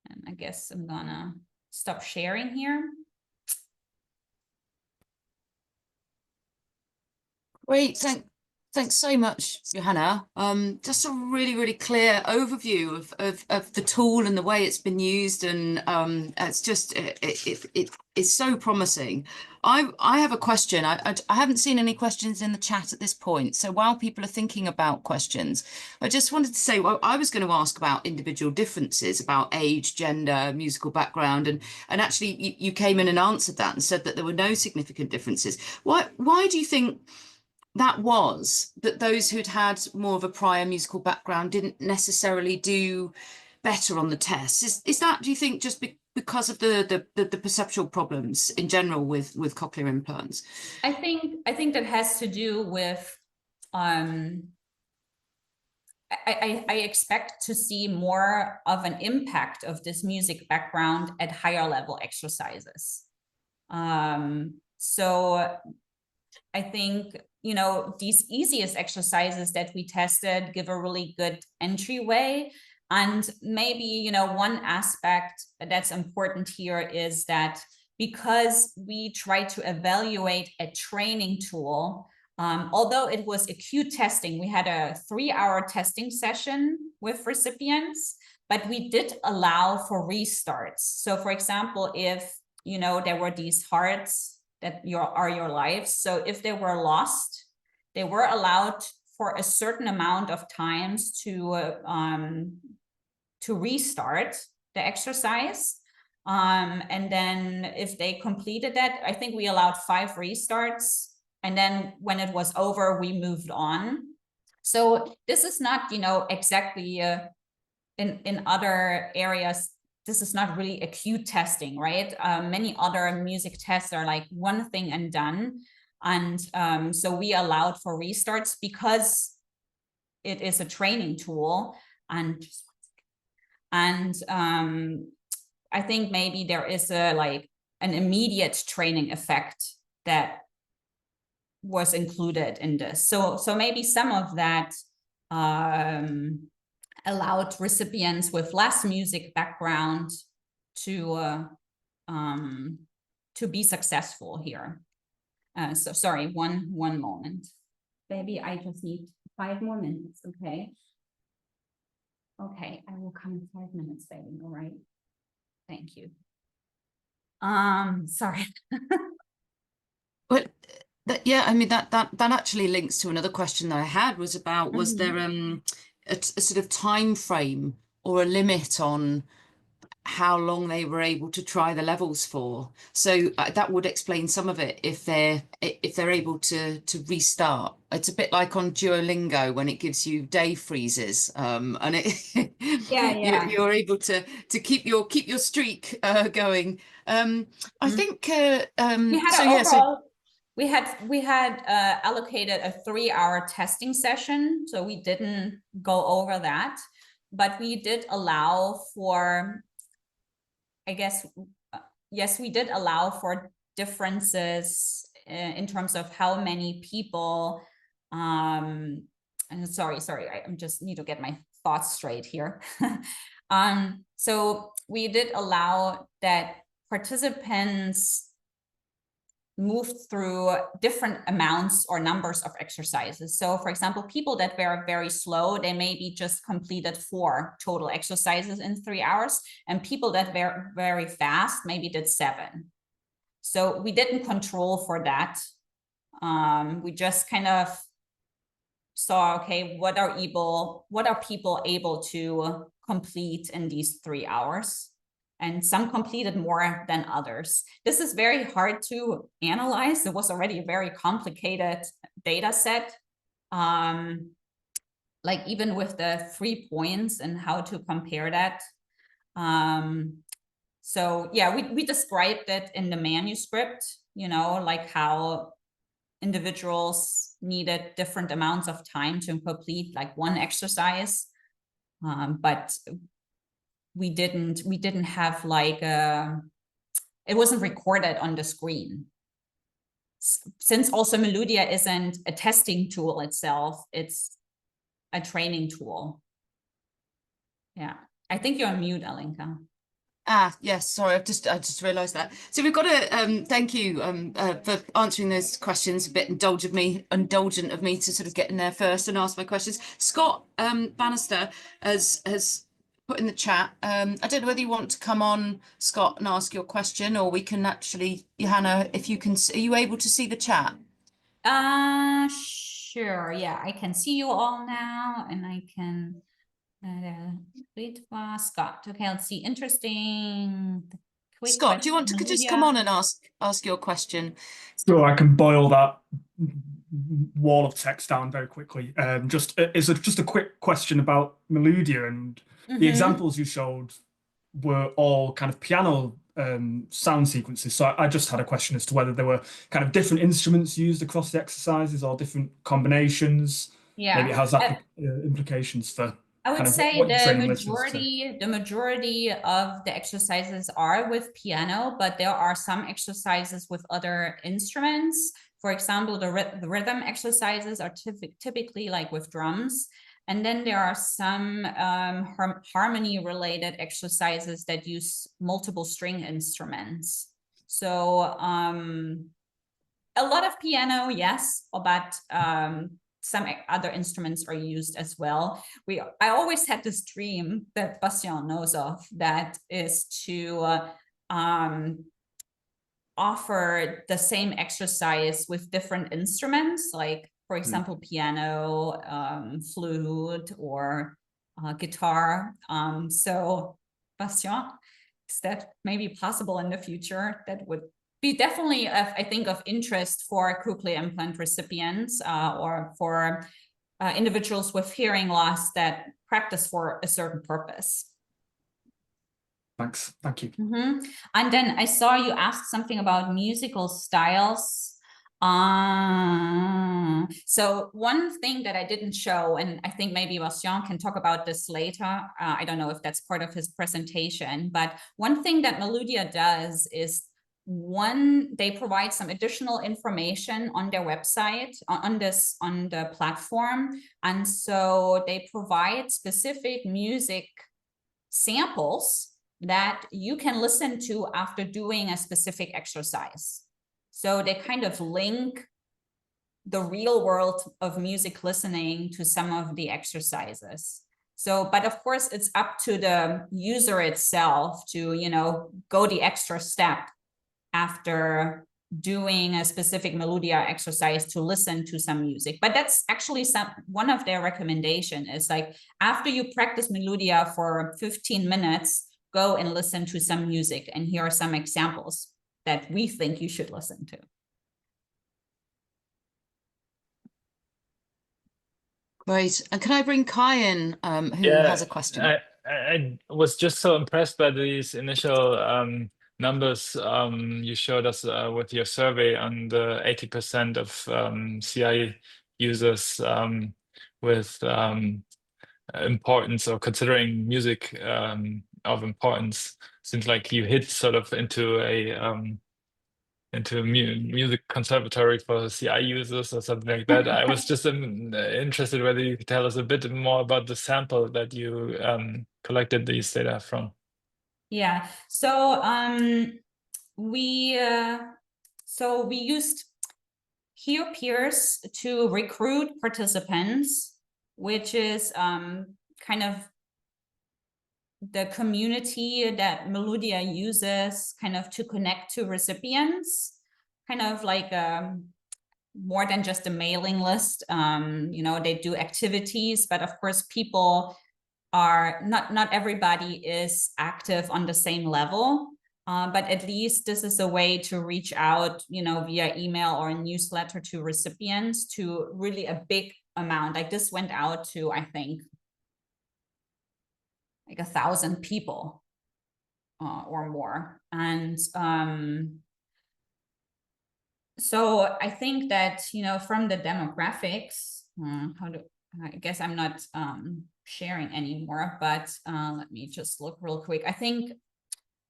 And I guess I'm gonna stop sharing here. Great, thanks so much, Johanna. Just a really, really clear overview of the tool and the way it's been used, and it's just it's so promising. I have a question. I haven't seen any questions in the chat at this point. So while people are thinking about questions, I just wanted to say, well, I was going to ask about individual differences, about age, gender, musical background, and actually you came in and answered that and said that there were no significant differences. Why do you think that was that those who'd had more of a prior musical background didn't necessarily do better on the test? Is that, do you think, just because of the perceptual problems in general with cochlear implants? I think that has to do with I expect to see more of an impact of this music background at higher level exercises. So I think, these easiest exercises that we tested give a really good entryway. And maybe, one aspect that's important here is that because we try to evaluate a training tool, although it was acute testing, we had a 3-hour testing session with recipients, but we did allow for restarts. So for example, if, there were these hearts that are your lives. So if they were lost, they were allowed for a certain amount of times to restart the exercise. And then if they completed that, I think we allowed 5 restarts. And then when it was over, we moved on. So this is not, exactly in other areas, this is not really acute testing, right? Many other music tests are like one thing and done. And so we allowed for restarts because it is a training tool. And I think maybe there is an immediate training effect that was included in this. So maybe some of that allowed recipients with less music background to be successful here. So sorry, one moment. Maybe I just need 5 more minutes, okay? Okay, I will come in 5 minutes, baby, all right? Thank you. Sorry. But yeah, I mean, that actually links to another question that I had, was about, was there a sort of time frame or a limit on how long they were able to try the levels for? So that would explain some of it, if they're able to restart. It's a bit like on Duolingo when it gives you day freezes, and it you're able to keep your streak going. I think we had an overall We had allocated a 3-hour testing session, so we didn't go over that, but we did allow for, I guess, yes, we did allow for differences in terms of how many people, and sorry, I just need to get my thoughts straight here. So we did allow that participants moved through different amounts or numbers of exercises. So for example, people that were very slow, they maybe just completed 4 total exercises in 3 hours, and people that were very fast maybe did 7. So we didn't control for that. We just kind of saw, okay, what are people able to complete in these 3 hours? And some completed more than others. This is very hard to analyze. It was already a very complicated data set. Like even with the 3 points and how to compare that. So yeah, we described it in the manuscript, you know, like how individuals needed different amounts of time to complete like one exercise. But we didn't have like it wasn't recorded on the screen. Since also Meludia isn't a testing tool itself, it's a training tool. Yeah, I think you're on mute, Alinka. Ah, yes, sorry, I just realised that. So we've got to thank you for answering those questions. A bit indulgent of me to sort of get in there first and ask my questions. Scott Bannister has put in the chat. I don't know whether you want to come on, Scott, and ask your question, or we can actually, Johanna, if you can, are you able to see the chat? Sure. Yeah, I can see you all now, and I can. Scott. Okay, let's see. Interesting. Quick Scott, do you want to just come on and ask your question? So I can boil that wall of text down very quickly. Just a quick question about Meludia, and the examples you showed were all kind of piano sound sequences. So I just had a question as to whether there were kind of different instruments used across the exercises or different combinations. Yeah. Maybe it has implications for I would kind of say what the you're training listeners to. the majority of the exercises are with piano, but there are some exercises with other instruments. For example, the rhythm exercises are typically like with drums. And then there are some harmony related exercises that use multiple string instruments. So a lot of piano, yes, but some other instruments are used as well. I always had this dream that Bastien knows of, that is to offer the same exercise with different instruments, like for example, piano, flute, or guitar. So Bastien, is that maybe possible in the future? That would be definitely, I think, of interest for cochlear implant recipients or for individuals with hearing loss that practice for a certain purpose. Thanks. Thank you. And then I saw you asked something about musical styles. So one thing that I didn't show, and I think maybe Bastien can talk about this later. I don't know if that's part of his presentation, but one thing that Meludia does is they provide some additional information on their website on the platform. And so they provide specific music samples that you can listen to after doing a specific exercise. So they kind of link the real world of music listening to some of the exercises. So, but of course, it's up to the user itself to, you know, go the extra step after doing a specific Meludia exercise to listen to some music. But that's actually one of their recommendation is like, after you practice Meludia for 15 minutes, go and listen to some music. And here are some examples that we think you should listen to. Great. And can I bring Kai in, who has a question? I was just so impressed by these initial numbers you showed us with your survey on the 80% of CI users with importance or considering music of importance. Seems like you hit sort of into a music conservatory for CI users or something like that. I was just interested whether you could tell us a bit more about the sample that you collected these data from. Yeah, so we used HearPeers to recruit participants, which is kind of the community that Meludia uses kind of to connect to recipients, kind of like more than just a mailing list. You know, they do activities, but of course people are not everybody is active on the same level. But at least this is a way to reach out, you know, via email or a newsletter to recipients to really a big amount. Like this went out to, I think, like 1,000 people or more. And so I think that, you know, from the demographics, I guess I'm not sharing anymore, but let me just look real quick. I think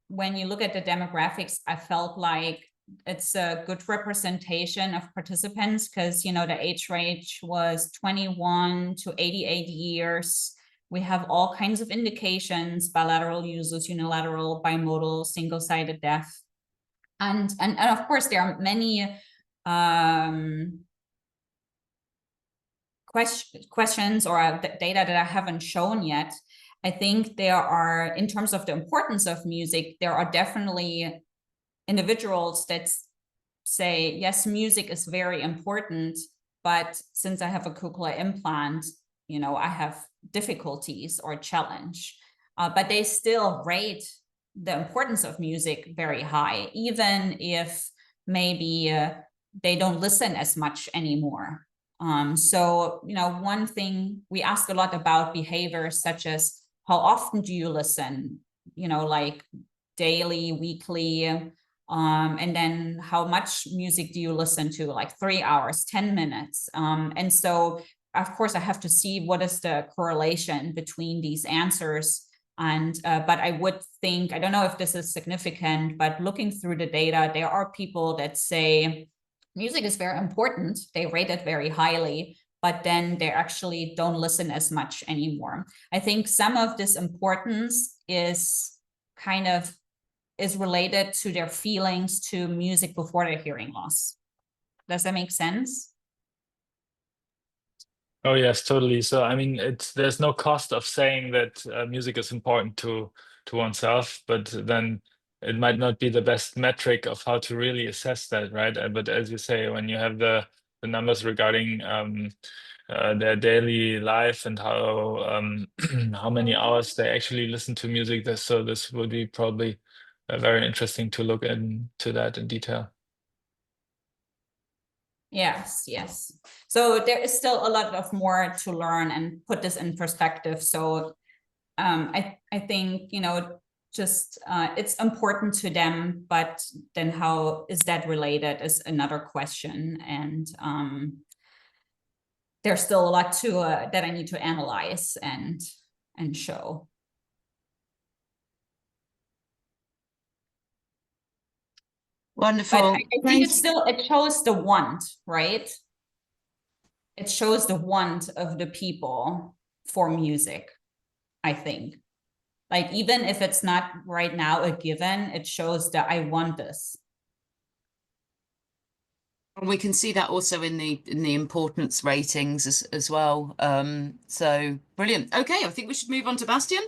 when you look at the demographics, I felt like it's a good representation of participants because, you know, the age range was 21 to 88 years. We have all kinds of indications: bilateral users, unilateral, bimodal, single-sided deaf. And of course, there are many questions or data that I haven't shown yet. I think there are, in terms of the importance of music, there are definitely individuals that say, yes, music is very important, but since I have a cochlear implant, you know, I have difficulties or challenge. But they still rate the importance of music very high, even if maybe they don't listen as much anymore. So, you know, one thing we ask a lot about behaviors such as how often do you listen, you know, like daily, weekly, and then how much music do you listen to, like 3 hours, 10 minutes. And so, of course, I have to see what is the correlation between these answers. And but I would think, I don't know if this is significant, but looking through the data, there are people that say music is very important. They rate it very highly, but then they actually don't listen as much anymore. I think some of this importance is kind of related to their feelings to music before their hearing loss. Does that make sense? Oh yes, totally. So I mean, there's no cost of saying that music is important to oneself, but then it might not be the best metric of how to really assess that, right? But as you say, when you have the numbers regarding their daily life and how how many hours they actually listen to music, so this would be probably very interesting to look into that in detail. Yes. So there is still a lot of more to learn and put this in perspective. So I think, you know, just it's important to them, but then how is that related is another question. And there's still a lot to that I need to analyze and show. Wonderful. But I think it shows the want, right? It shows the want of the people for music, I think. Like, even if it's not right now a given, it shows that I want this. And we can see that also in the importance ratings as well. So brilliant. Okay, I think we should move on to Bastian,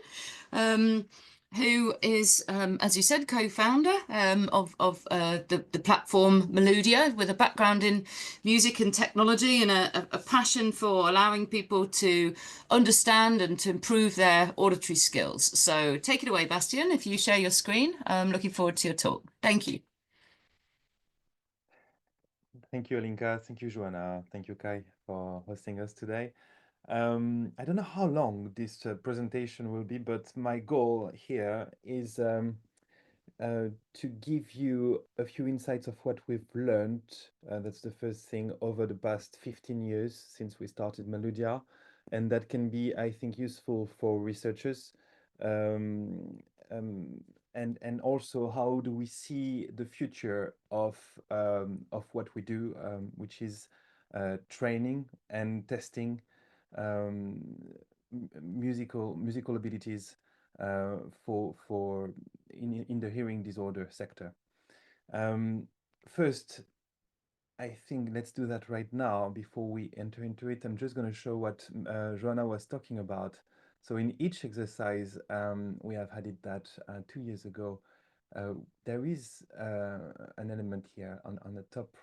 who is, as you said, co-founder of the platform Meludia, with a background in music and technology and a passion for allowing people to understand and to improve their auditory skills. So take it away, Bastian, if you share your screen. I'm looking forward to your talk. Thank you. Thank you, Alinka. Thank you, Johanna. Thank you, Kai, for hosting us today. I don't know how long this presentation will be, but my goal here is to give you a few insights of what we've learned. That's the first thing over the past 15 years since we started Meludia. And that can be, I think, useful for researchers. Um, and also, how do we see the future of what we do, which is training and testing musical abilities for in the hearing disorder sector. First, I think let's do that right now before we enter into it. I'm just going to show what Johanna was talking about. So in each exercise, we have added that 2 years ago. There is an element here on the top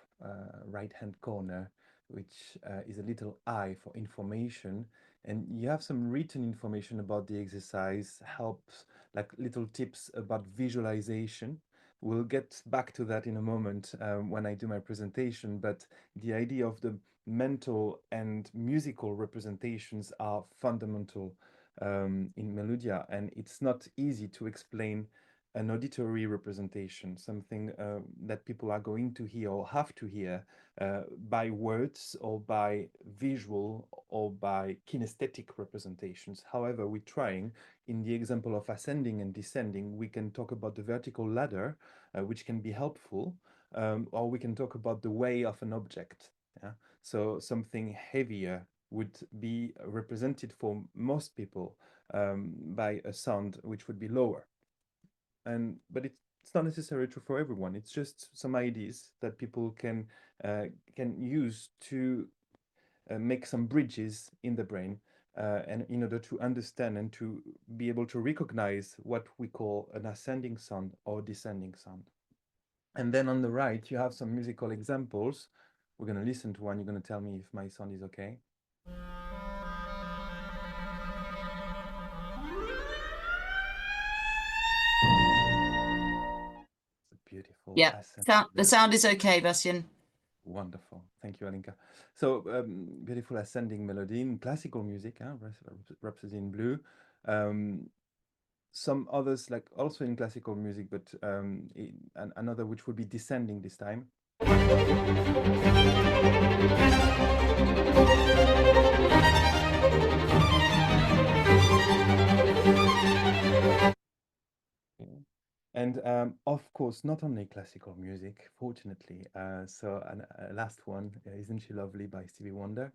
right-hand corner, which is a little eye for information. And you have some written information about the exercise, helps, like little tips about visualization. We'll get back to that in a moment when I do my presentation, but the idea of the mental and musical representations are fundamental in Meludia, and it's not easy to explain an auditory representation, something that people are going to hear or have to hear by words or by visual or by kinesthetic representations. However, we're trying, in the example of ascending and descending, we can talk about the vertical ladder, which can be helpful, or we can talk about the way of an object. Yeah? So something heavier would be represented for most people by a sound which would be lower. But it's not necessarily true for everyone. It's just some ideas that people can use to make some bridges in the brain, and in order to understand and to be able to recognize what we call an ascending sound or descending sound. And then on the right, you have some musical examples. We're going to listen to one. You're going to tell me if my sound is okay. Beautiful. Yeah, the sound is okay, Bastien. Wonderful. Thank you, Alinka. So beautiful ascending melody in classical music, Rhapsody in Blue. Some others, like also in classical music, but another which would be descending this time. And of course, not only classical music, fortunately. So last one, Isn't She Lovely by Stevie Wonder.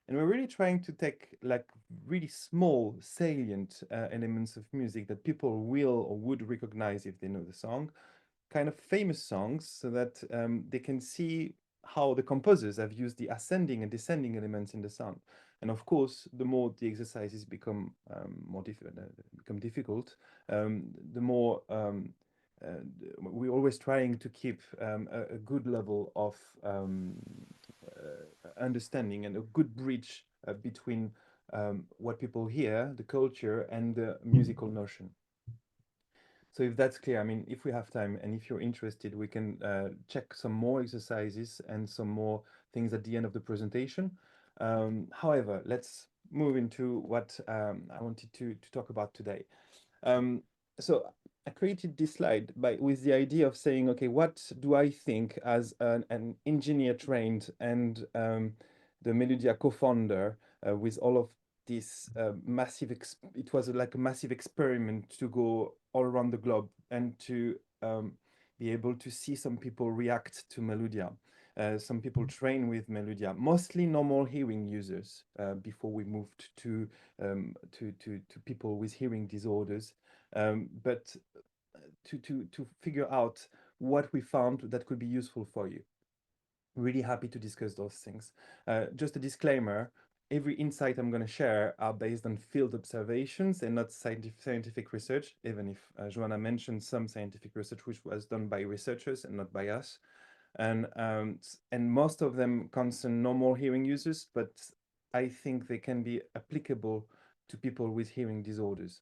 And we're really trying to take like really small, salient elements of music that people will or would recognize if they know the song, kind of famous songs, so that they can see how the composers have used the ascending and descending elements in the sound. And of course, the more the exercises become difficult, the more we're always trying to keep a good level of understanding and a good bridge between what people hear, the culture, and the musical notion. So if that's clear, I mean, if we have time and if you're interested, we can check some more exercises and some more things at the end of the presentation. However, let's move into what I wanted to talk about today. So I created this slide with the idea of saying, okay, what do I think as an engineer trained and the Meludia co-founder with all of this massive, it was like a massive experiment to go all around the globe and to be able to see some people react to Meludia. Some people train with Meludia, mostly normal hearing users before we moved to people with hearing disorders. But to figure out what we found that could be useful for you. Really happy to discuss those things. Just a disclaimer, every insight I'm going to share are based on field observations and not scientific research, even if Johanna mentioned some scientific research which was done by researchers and not by us. And most of them concern normal hearing users, but I think they can be applicable to people with hearing disorders.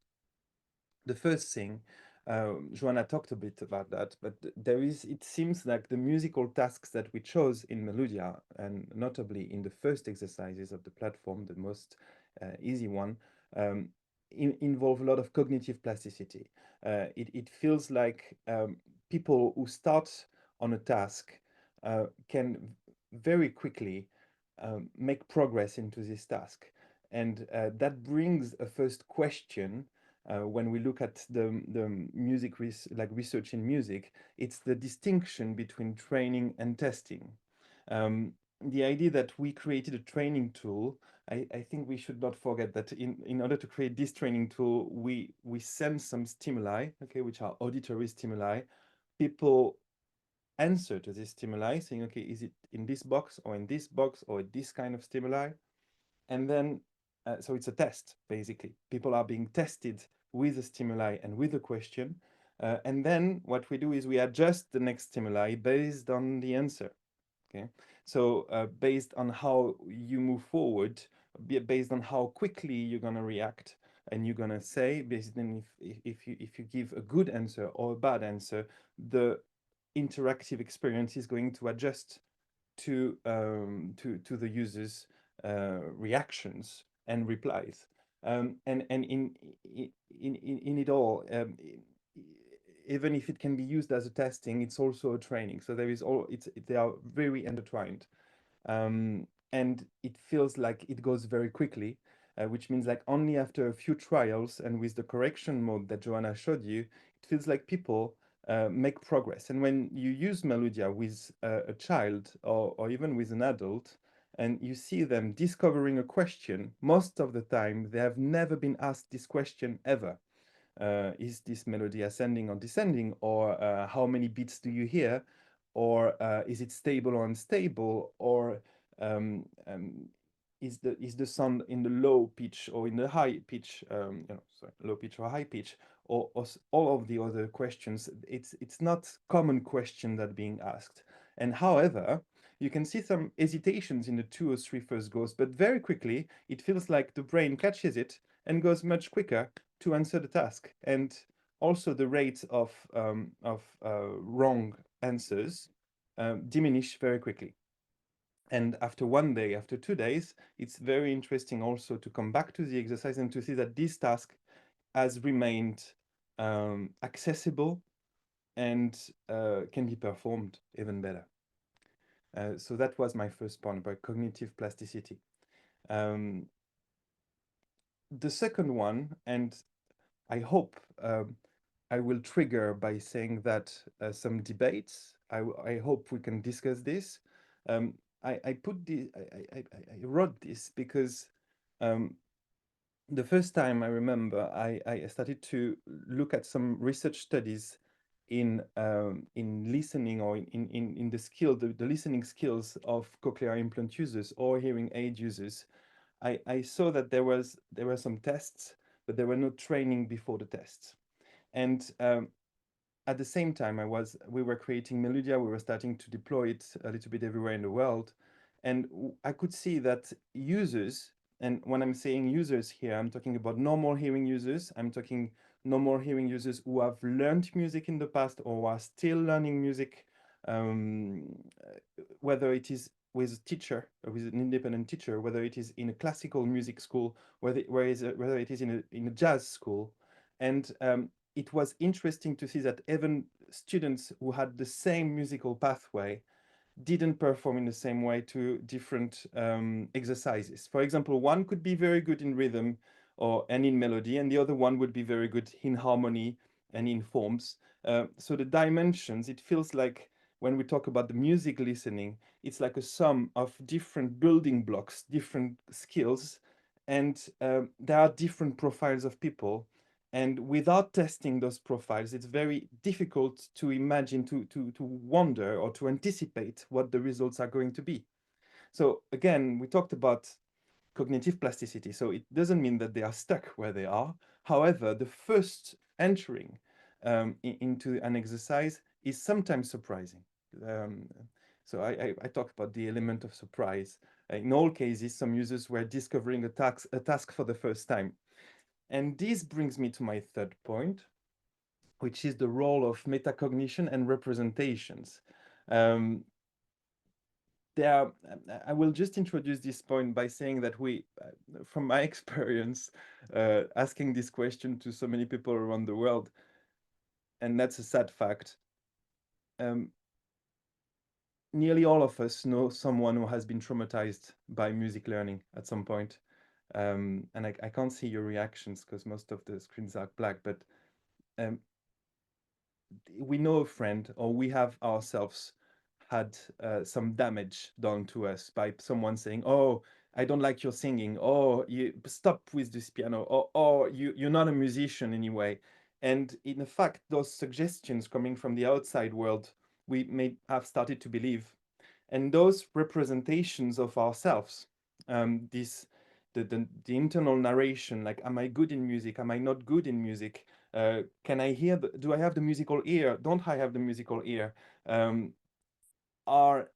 The first thing, Johanna talked a bit about that, but it seems like the musical tasks that we chose in Meludia, and notably in the first exercises of the platform, the most easy one, involve a lot of cognitive plasticity. It feels like people who start on a task can very quickly make progress into this task. And that brings a first question when we look at the music research in music. It's the distinction between training and testing. The idea that we created a training tool, I think we should not forget that in order to create this training tool, we send some stimuli, okay, which are auditory stimuli. People answer to this stimuli saying, okay, is it in this box or in this box or this kind of stimuli? And then, so it's a test, basically. People are being tested with the stimuli and with the question. And then what we do is we adjust the next stimuli based on the answer. Okay, so based on how you move forward, based on how quickly you're gonna react, and you're gonna say, based on if you give a good answer or a bad answer, the interactive experience is going to adjust to the user's reactions and replies. And in it all, even if it can be used as a testing, it's also a training. So there is they are very intertwined. And it feels like it goes very quickly, which means like only after a few trials and with the correction mode that Johanna showed you, it feels like people make progress. And when you use Meludia with a child or even with an adult, and you see them discovering a question, most of the time they have never been asked this question ever. Is this melody ascending or descending, or how many beats do you hear, or is it stable or unstable, or is the sound in the low pitch or in the high pitch, sorry, low pitch or high pitch, or all of the other questions. It's not common question that being asked. And however, you can see some hesitations in the 2 or 3 first goes, but very quickly it feels like the brain catches it and goes much quicker to answer the task. And also the rate of wrong answers diminish very quickly. And after 1 day, after 2 days, it's very interesting also to come back to the exercise and to see that this task has remained accessible and can be performed even better. So that was my first point about cognitive plasticity. The second one, and I hope I will trigger by saying that some debates. I hope we can discuss this. I wrote this because the first time I remember I started to look at some research studies in listening or in the listening skills of cochlear implant users or hearing aid users. I saw that there were some tests, but there were no training before the tests. And at the same time, we were creating Meludia. We were starting to deploy it a little bit everywhere in the world, and I could see that users. And when I'm saying users here, I'm talking about normal hearing users. I'm talking normal hearing users who have learned music in the past or who are still learning music, whether it is with a teacher, or with an independent teacher, whether it is in a classical music school, whether it is in a jazz school. And it was interesting to see that even students who had the same musical pathway didn't perform in the same way to different exercises. For example, one could be very good in rhythm and in melody, and the other one would be very good in harmony and in forms. So the dimensions, it feels like when we talk about the music listening, it's like a sum of different building blocks, different skills, and there are different profiles of people. And without testing those profiles, it's very difficult to imagine, to wonder or to anticipate what the results are going to be. So again, we talked about cognitive plasticity. So it doesn't mean that they are stuck where they are. However, the first entering into an exercise is sometimes surprising. So I talked about the element of surprise. In all cases, some users were discovering a task for the first time. And this brings me to my third point, which is the role of metacognition and representations. There I will just introduce this point by saying that we, from my experience, asking this question to so many people around the world, and that's a sad fact, nearly all of us know someone who has been traumatized by music learning at some point. And I can't see your reactions because most of the screens are black, but we know a friend, or we have ourselves had some damage done to us by someone saying, oh, I don't like your singing, or you stop with this piano, or you're not a musician anyway. And in fact, those suggestions coming from the outside world, we may have started to believe. And those representations of ourselves, the internal narration, like, am I good in music? Am I not good in music? Can I hear? Do I have the musical ear? Don't I have the musical ear? Are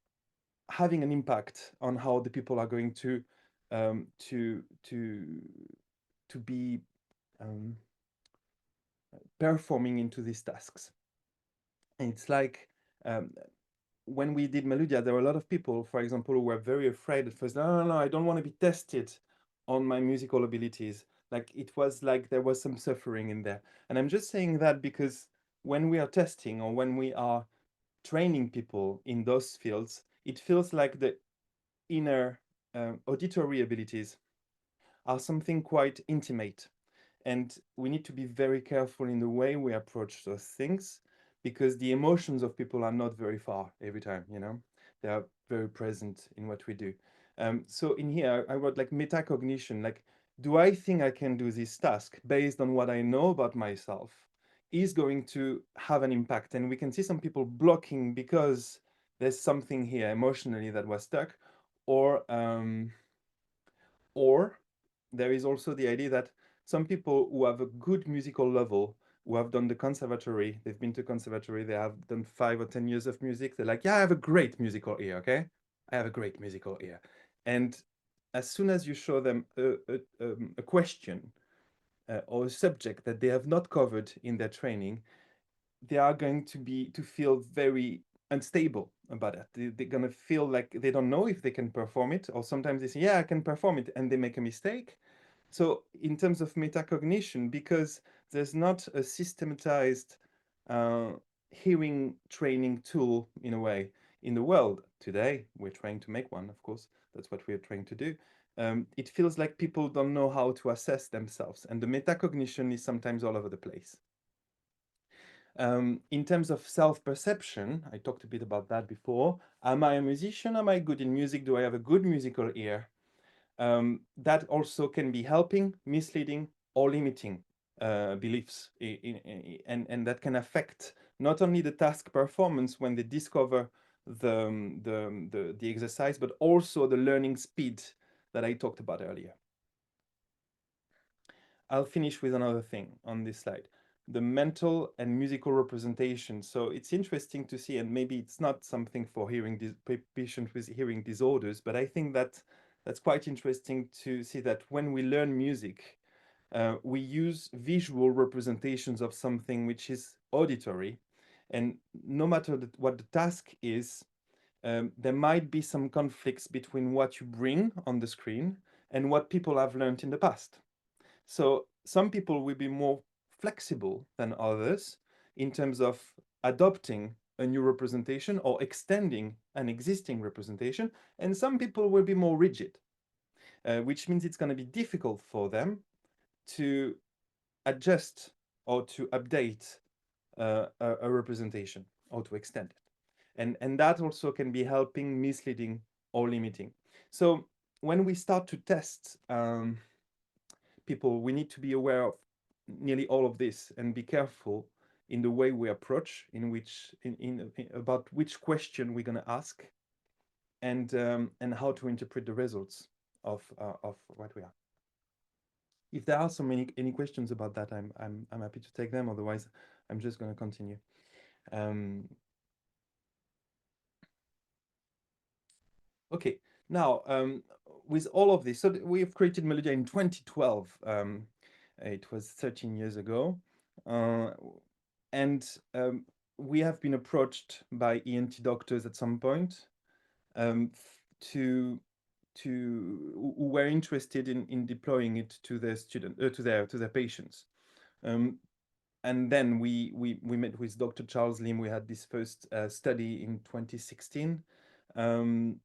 having an impact on how the people are going to be performing into these tasks. And it's like when we did Meludia, there were a lot of people, for example, who were very afraid at first. No, I don't want to be tested on my musical abilities. Like, it was like there was some suffering in there. And I'm just saying that because when we are testing, or when we are training people in those fields, it feels like the inner auditory abilities are something quite intimate. And we need to be very careful in the way we approach those things, because the emotions of people are not very far every time, you know, they are very present in what we do. So in here, I wrote like metacognition, like, do I think I can do this task based on what I know about myself is going to have an impact. And we can see some people blocking because there's something here emotionally that was stuck, or there is also the idea that some people who have a good musical level, who have done the conservatory, they've been to conservatory, they have done 5 or 10 years of music, they're like, yeah, I have a great musical ear, okay? I have a great musical ear. And as soon as you show them a question or a subject that they have not covered in their training, they are going to feel very unstable about it. They're going to feel like they don't know if they can perform it, or sometimes they say, yeah, I can perform it, and they make a mistake. So in terms of metacognition, because there's not a systematized hearing training tool in a way in the world today, we're trying to make one, of course, that's what we're trying to do. It feels like people don't know how to assess themselves, and the metacognition is sometimes all over the place. In terms of self-perception, I talked a bit about that before. Am I a musician? Am I good in music? Do I have a good musical ear? That also can be helping, misleading, or limiting beliefs, and that can affect not only the task performance when they discover the exercise, but also the learning speed that I talked about earlier. I'll finish with another thing on this slide, the mental and musical representation. So it's interesting to see, and maybe it's not something for patients with hearing disorders, but I think that that's quite interesting to see that when we learn music, we use visual representations of something which is auditory. And no matter what the task is, there might be some conflicts between what you bring on the screen and what people have learned in the past. So some people will be more flexible than others in terms of adopting a new representation or extending an existing representation, and some people will be more rigid, which means it's going to be difficult for them to adjust or to update a representation or to extend it. And that also can be helping, misleading, or limiting. So when we start to test people, we need to be aware of nearly all of this and be careful in the way we approach, about which question we're going to ask, and how to interpret the results of what we are. If there are any questions about that, I'm happy to take them. Otherwise, I'm just going to continue. Okay, now with all of this, so we've created Meludia in 2012. It was 13 years ago, and we have been approached by ENT doctors at some point. who were interested in deploying it to their to their patients. And then we met with Dr. Charles Lim. We had this first study in 2016. And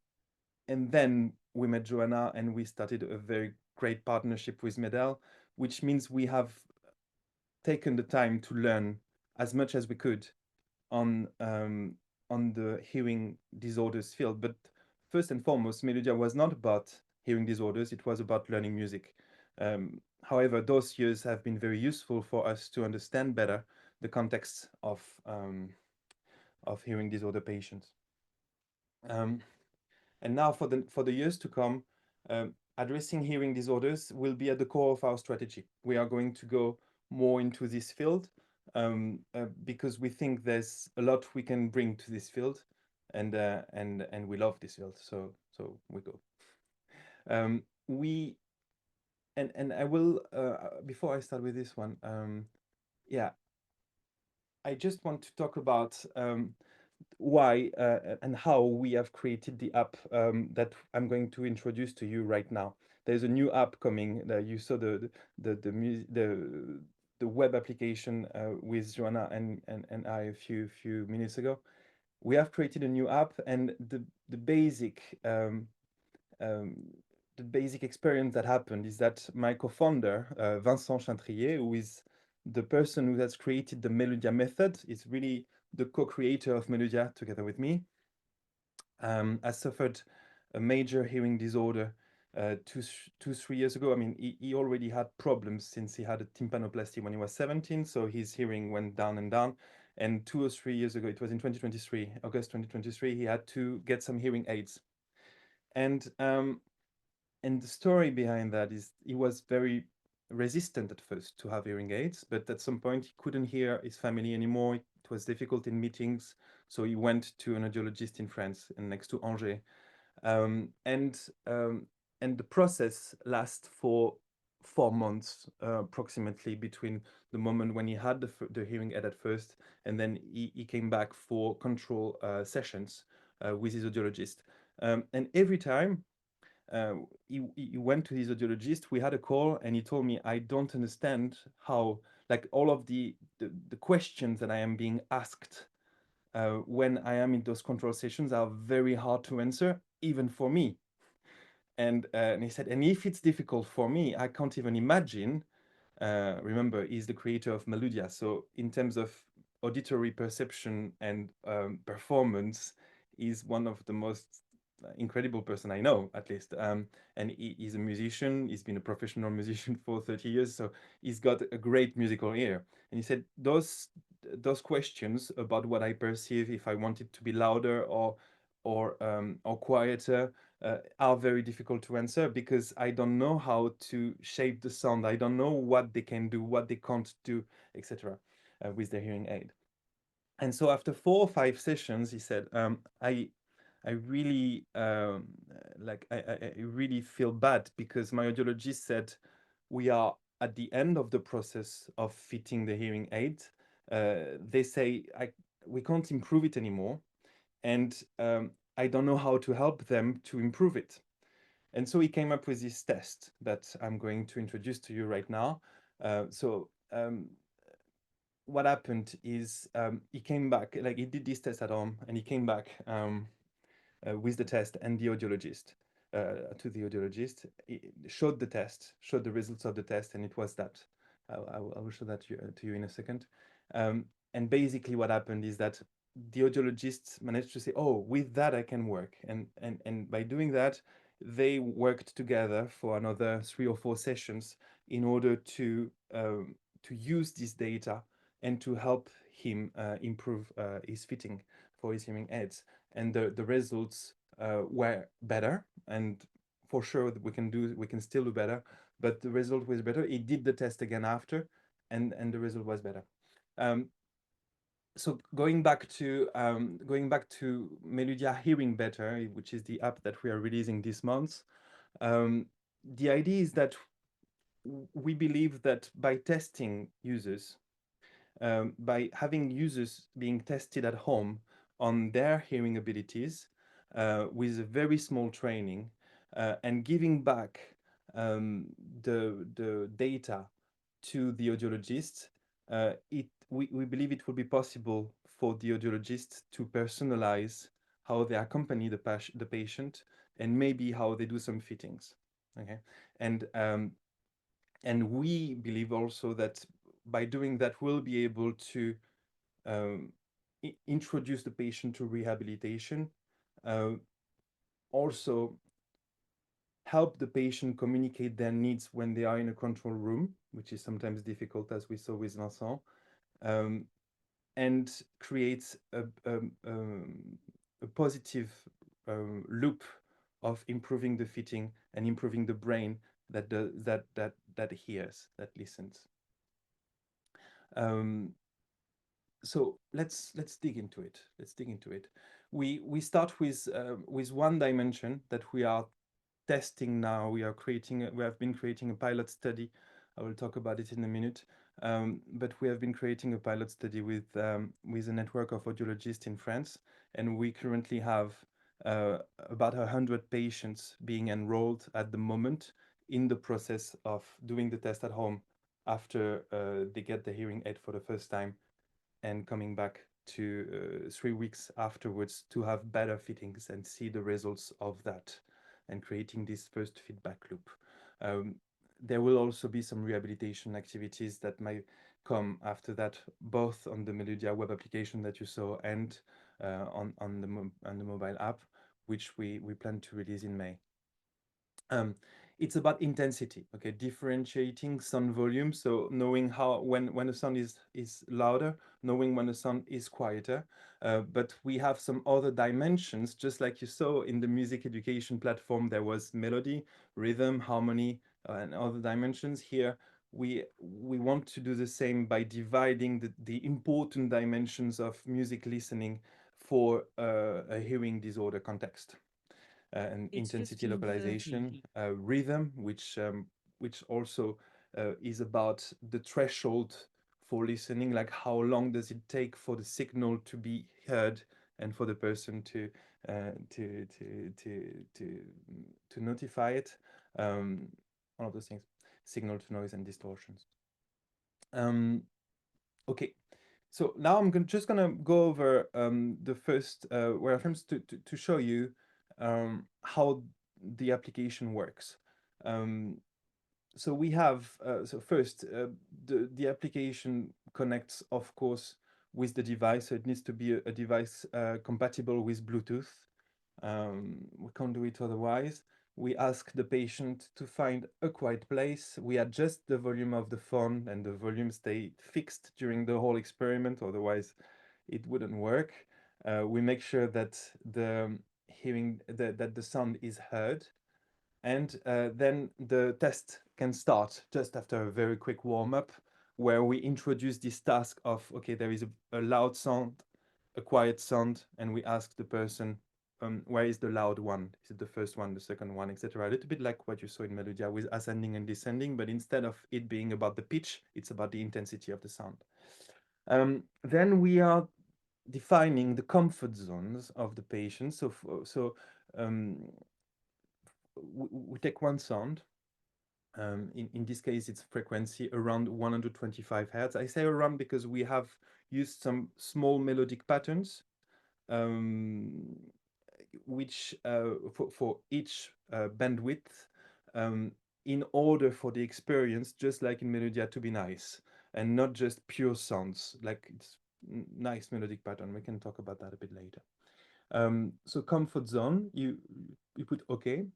then we met Johanna and we started a very great partnership with Medel, which means we have taken the time to learn as much as we could on the hearing disorders field. But first and foremost, Meludia was not about hearing disorders, it was about learning music. However, those years have been very useful for us to understand better the context of hearing disorder patients. And now for the years to come, addressing hearing disorders will be at the core of our strategy. We are going to go more into this field because we think there's a lot we can bring to this field, and we love this field. So we go. And I will before I start with this one, yeah, I just want to talk about why and how we have created the app that I'm going to introduce to you right now. There's a new app coming. You saw the web application with Johanna and I a few minutes ago. We have created a new app, and the basic experience that happened is that my co-founder Vincent Chantrier, who is the person who has created the Meludia method, is really the co-creator of Meludia together with me, has suffered a major hearing disorder 2-3 years ago. I mean, he already had problems since he had a tympanoplasty when he was 17, so his hearing went down and down. And 2 or 3 years ago, it was in 2023, August 2023, he had to get some hearing aids. And the story behind that is he was very resistant at first to have hearing aids, but at some point he couldn't hear his family anymore. It was difficult in meetings, so he went to an audiologist in France and next to Angers. And the process lasts for 4 months approximately, between the moment when he had the hearing aid at first and then he came back for control sessions with his audiologist. And every time he went to his audiologist, we had a call, and he told me, I don't understand how, like, all of the questions that I am being asked when I am in those control sessions are very hard to answer, even for me. And he said, and if it's difficult for me, I can't even imagine. Remember, he's the creator of Meludia, so in terms of auditory perception and performance, he's one of the most incredible person I know, at least. And he's a musician. He's been a professional musician for 30 years, so he's got a great musical ear. And he said those questions about what I perceive, if I want it to be louder or quieter, are very difficult to answer, because I don't know how to shape the sound. I don't know what they can do, what they can't do, etc. With their hearing aid. And so after 4 or 5 sessions, he said, I really I really feel bad, because my audiologist said we are at the end of the process of fitting the hearing aid. They say we can't improve it anymore, and I don't know how to help them to improve it. And so he came up with this test that I'm going to introduce to you right now. What happened is he came back, like he did this test at home, and he came back with the test and the audiologist. To the audiologist, he showed the test, showed the results of the test, and it was that. I will show that to you in a second. And basically what happened is that the audiologist managed to say, oh, with that I can work. And by doing that, they worked together for another 3 or 4 sessions in order to use this data and to help him improve his fitting for his hearing aids. And the results were better, and for sure we can still do better, but the result was better. He did the test again after, and the result was better. So going back to Meludia Hearing Better, which is the app that we are releasing this month, the idea is that we believe that by testing users, by having users being tested at home on their hearing abilities, with a very small training and giving back the data to the audiologist, we believe it will be possible for the audiologist to personalize how they accompany the patient and maybe how they do some fittings. Okay, and we believe also that by doing that, we'll be able to introduce the patient to rehabilitation, also help the patient communicate their needs when they are in a control room, which is sometimes difficult, as we saw with Vincent, and creates a positive loop of improving the fitting and improving the brain that hears, that listens. So let's dig into it. Let's dig into it. We start with one dimension that we are testing now. We have been creating a pilot study. I will talk about it in a minute. But we have been creating a pilot study with a network of audiologists in France, and we currently have about 100 patients being enrolled at the moment in the process of doing the test at home after they get the hearing aid for the first time, and coming back to 3 weeks afterwards to have better fittings and see the results of that and creating this first feedback loop. There will also be some rehabilitation activities that might come after that, both on the Meludia web application that you saw and on the mobile app, which we plan to release in May. It's about intensity, okay, differentiating sound volume, so knowing how when a sound is louder, knowing when a sound is quieter. But we have some other dimensions, just like you saw in the music education platform. There was melody, rhythm, harmony, and other dimensions. Here we want to do the same by dividing the important dimensions of music listening for a hearing disorder context. And It's intensity 15:30. localization, rhythm, which also is about the threshold for listening, like how long does it take for the signal to be heard and for the person to notify it. One of those things, signal to noise and distortions. Okay. So now I'm just gonna go over the first wireframes to show you how the application works. So we have so first the application connects, of course, with the device. So it needs to be a device compatible with Bluetooth. We can't do it otherwise. We ask the patient to find a quiet place. We adjust the volume of the phone, and the volume stay fixed during the whole experiment, otherwise it wouldn't work. We make sure that that the sound is heard, and then the test can start just after a very quick warm-up, where we introduce this task of, okay, there is a loud sound, a quiet sound, and we ask the person, where is the loud one? Is it the first one, the second one, etc.? A little bit like what you saw in Meludia with ascending and descending, but instead of it being about the pitch, it's about the intensity of the sound. Then we are defining the comfort zones of the patient. We take one sound. In this case, it's frequency around 125 hertz. I say around because we have used some small melodic patterns, which for each bandwidth, in order for the experience, just like in Meludia, to be nice and not just pure sounds. Like it's nice melodic pattern. We can talk about that a bit later. So comfort zone, you put OK,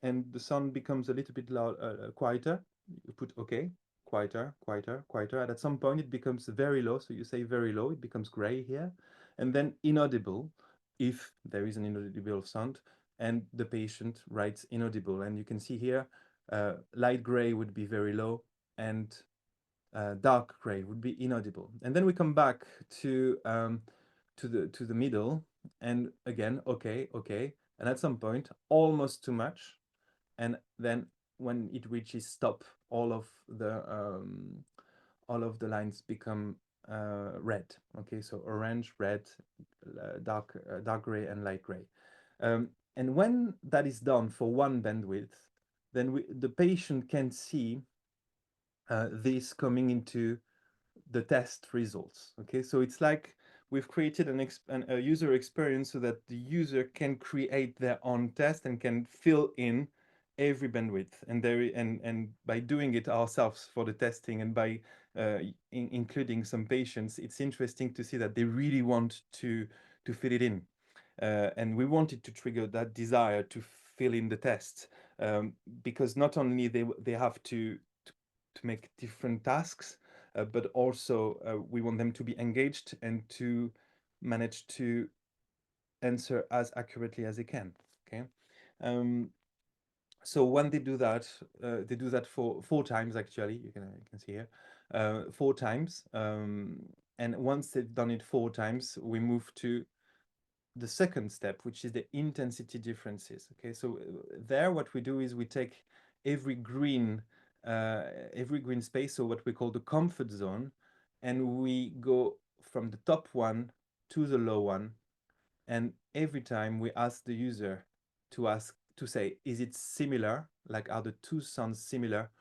and the sound becomes a little bit loud, quieter. You put OK, quieter, quieter, quieter. And at some point it becomes very low. So you say very low, it becomes gray here. And then inaudible, if there is an inaudible sound, and the patient writes inaudible. And you can see here, light gray would be very low, and dark gray would be inaudible. And then we come back to the middle, and again, okay, okay. And at some point, almost too much. And then when it reaches stop, all of the lines become red. Okay, so orange, red, dark gray, and light gray. And when that is done for one bandwidth, then the patient can see this coming into the test results. Okay, so it's like we've created a user experience so that the user can create their own test and can fill in every bandwidth, and by doing it ourselves for the testing, and by including some patients, it's interesting to see that they really want to fill it in, and we wanted to trigger that desire to fill in the test, because not only they have to make different tasks, but also we want them to be engaged and to manage to answer as accurately as they can. Okay, so when they do that for 4 times. Actually, you can see here 4 times, and once they've done it 4 times, we move to the second step, which is the intensity differences. Okay, so there what we do is we take every green space, so what we call the comfort zone, and we go from the top one to the low one, and every time we ask the user to say, is it similar, like are the two sounds similar,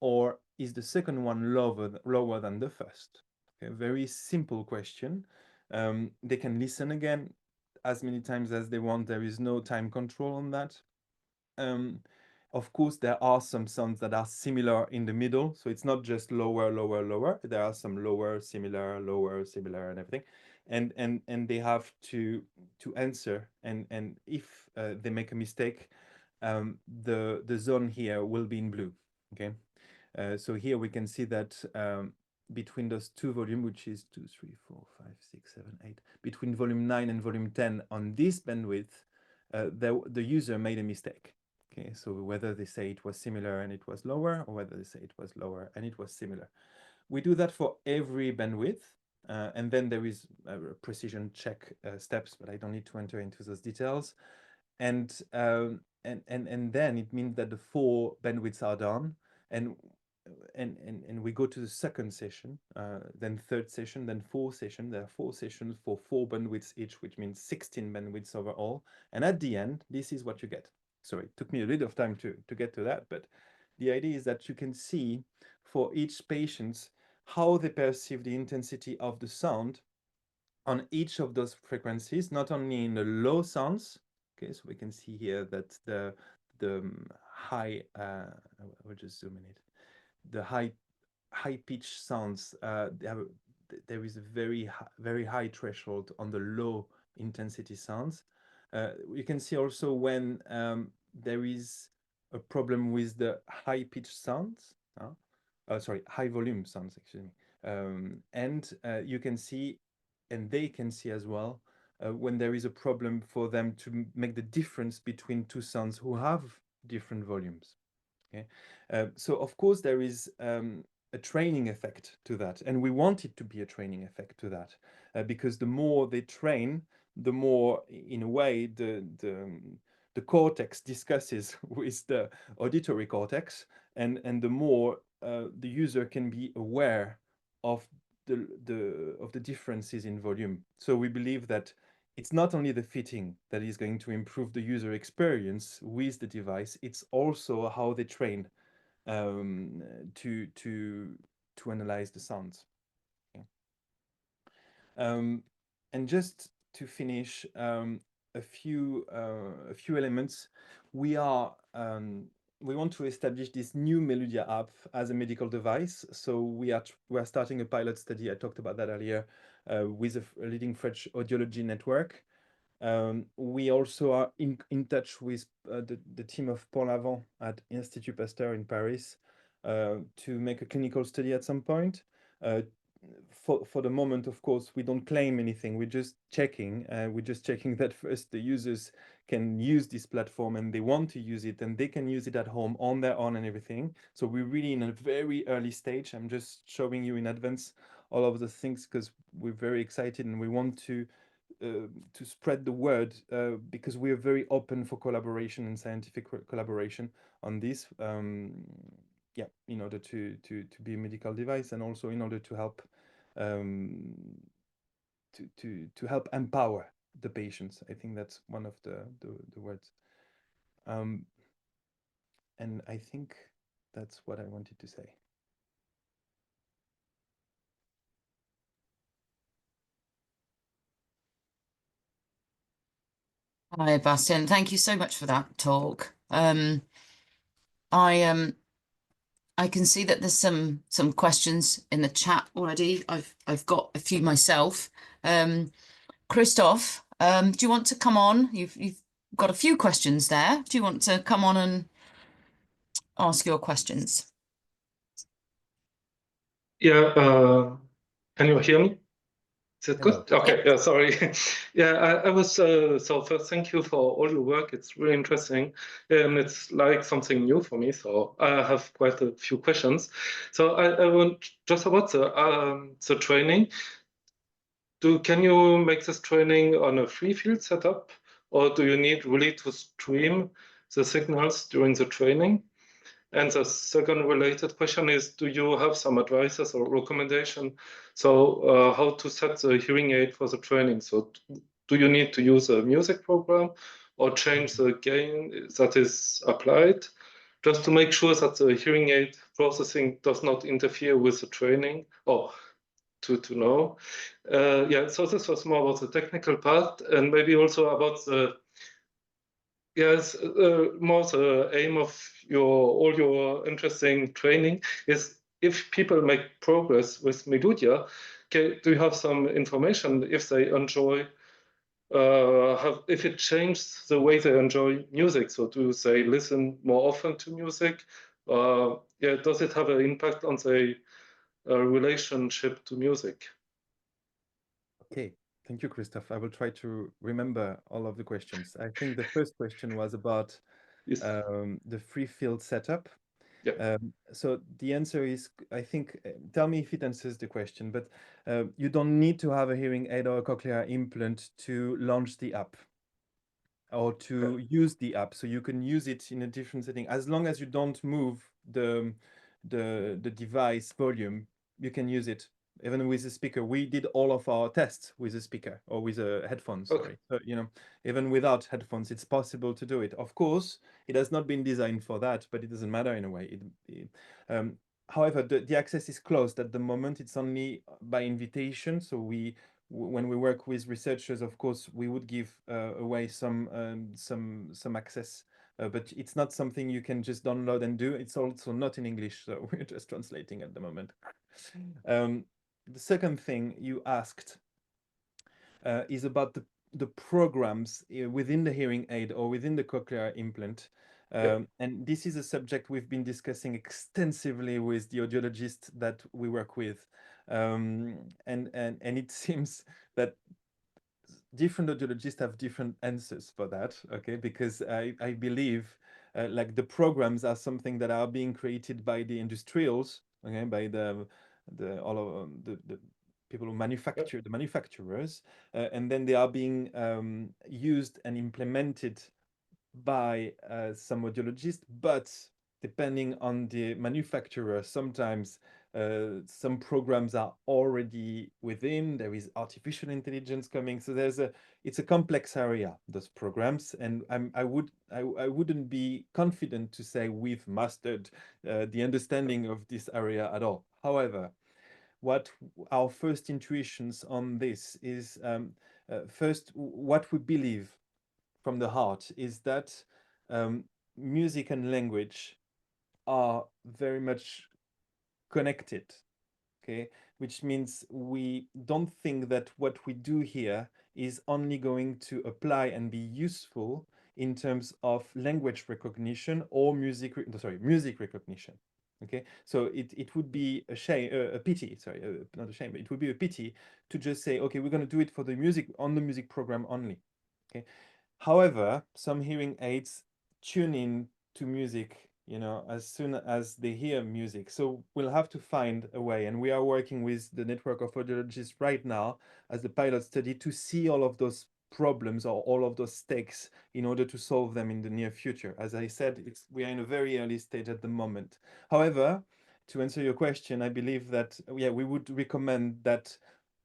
or is the second one lower than the first? Okay, very simple question. They can listen again as many times as they want. There is no time control on that. Of course, there are some sounds that are similar in the middle, so it's not just lower, lower, lower. There are some lower, similar, and everything, and they have to answer. And if they make a mistake, the zone here will be in blue. Okay, so here we can see that between those two volumes, which is 2, 3, 4, 5, 6, 7, 8, between volume 9 and volume 10 on this bandwidth, the user made a mistake. Okay, so whether they say it was similar and it was lower, or whether they say it was lower and it was similar. We do that for every bandwidth, and then there is precision check steps, but I don't need to enter into those details. And then it means that the 4 bandwidths are done, and we go to the second session, then third session, then fourth session. There are 4 sessions for 4 bandwidths each, which means 16 bandwidths overall. And at the end, this is what you get. Sorry, it took me a little of time to get to that, but the idea is that you can see for each patient how they perceive the intensity of the sound on each of those frequencies, not only in the low sounds. Okay, so we can see here that the high, I will just zoom in it, the high pitch sounds, there is a very high threshold on the low intensity sounds. You can see also when there is a problem with the high pitch sounds, sorry, high volume sounds, excuse me, and you can see, and they can see as well, when there is a problem for them to make the difference between two sounds who have different volumes. Okay, so of course there is a training effect to that, and we want it to be a training effect to that, because the more they train, the more, in a way, the cortex discusses with the auditory cortex, and the more the user can be aware of the differences in volume. So we believe that it's not only the fitting that is going to improve the user experience with the device, it's also how they train to analyze the sounds. Okay. And just to finish, a few elements. We want to establish this new Meludia app as a medical device. So we are starting a pilot study. I talked about that earlier, with a leading French audiology network. We also are in touch with the team of Paul Avant at Institut Pasteur in Paris, to make a clinical study at some point. For the moment, of course, we don't claim anything. We're just checking. That first the users can use this platform and they want to use it, and they can use it at home on their own and everything. So we're really in a very early stage. I'm just showing you in advance all of the things because we're very excited and we want to spread the word, because we are very open for collaboration and scientific collaboration on this. Yeah, in order to be a medical device, and also in order to help to help empower the patients. I think that's one of the words. And I think that's what I wanted to say. Hi, Bastian. Thank you so much for that talk. I can see that there's some questions in the chat already. I've got a few myself. Christoph, do you want to come on? You've got a few questions there. Do you want to come on and ask your questions? Yeah, can you hear me? Is that Hello. good? Okay, Yep. yeah, sorry. Yeah, I was, so first, thank you for all your work. It's really interesting. It's like something new for me, so I have quite a few questions. So I want just about the training. Can you make this training on a free field setup, or do you need really to stream the signals during the training? And the second related question is, do you have some advices or recommendation? So how to set the hearing aid for the training? So do you need to use a music program or change the gain that is applied just to make sure that the hearing aid processing does not interfere with the training, or to know? Yeah, so this was more about the technical part, and maybe also about the, yes, more the aim of all your interesting training is, if people make progress with Meludia, do you have some information if they enjoy, if it changed the way they enjoy music? So do they listen more often to music? Yeah, does it have an impact on the relationship to music? Okay, thank you, Christoph. I will try to remember all of the questions. I think the first question was about Yes. the free field setup. Yeah. So the answer is, I think, tell me if it answers the question, but you don't need to have a hearing aid or a cochlear implant to launch the app or to use the app. So you can use it in a different setting. As long as you don't move the device volume, you can use it even with a speaker. We did all of our tests with a speaker or with a headphone, sorry. So, you know, even without headphones, it's possible to do it. Of course, it has not been designed for that, but it doesn't matter in a way. However, the access is closed at the moment. It's only by invitation. So when we work with researchers, of course, we would give away some access, but it's not something you can just download and do. It's also not in English, so we're just translating at the moment. The second thing you asked is about the programs within the hearing aid or within the cochlear implant. And this is a subject we've been discussing extensively with the audiologists that we work with. And it seems that different audiologists have different answers for that, okay? Because I believe like the programs are something that are being created by the industrials, okay, by all of the people who manufacture, the manufacturers, and then they are being used and implemented by some audiologists, but depending on the manufacturer, sometimes some programs are already within. There is artificial intelligence coming, so it's a complex area, those programs, and I wouldn't be confident to say we've mastered the understanding of this area at all. However, what our first intuitions on this is, first, what we believe from the heart is that music and language are very much connected, okay? Which means we don't think that what we do here is only going to apply and be useful in terms of language recognition or music recognition. Okay, so it would be a shame, a pity, sorry, not a shame, but it would be a pity to just say, okay, we're going to do it for the music, on the music program only. Okay, however, some hearing aids tune in to music, you know, as soon as they hear music. So we'll have to find a way. And we are working with the network of audiologists right now as a pilot study to see all of those problems or all of those stakes in order to solve them in the near future. As I said, we are in a very early stage at the moment. However, to answer your question, I believe that, yeah, we would recommend that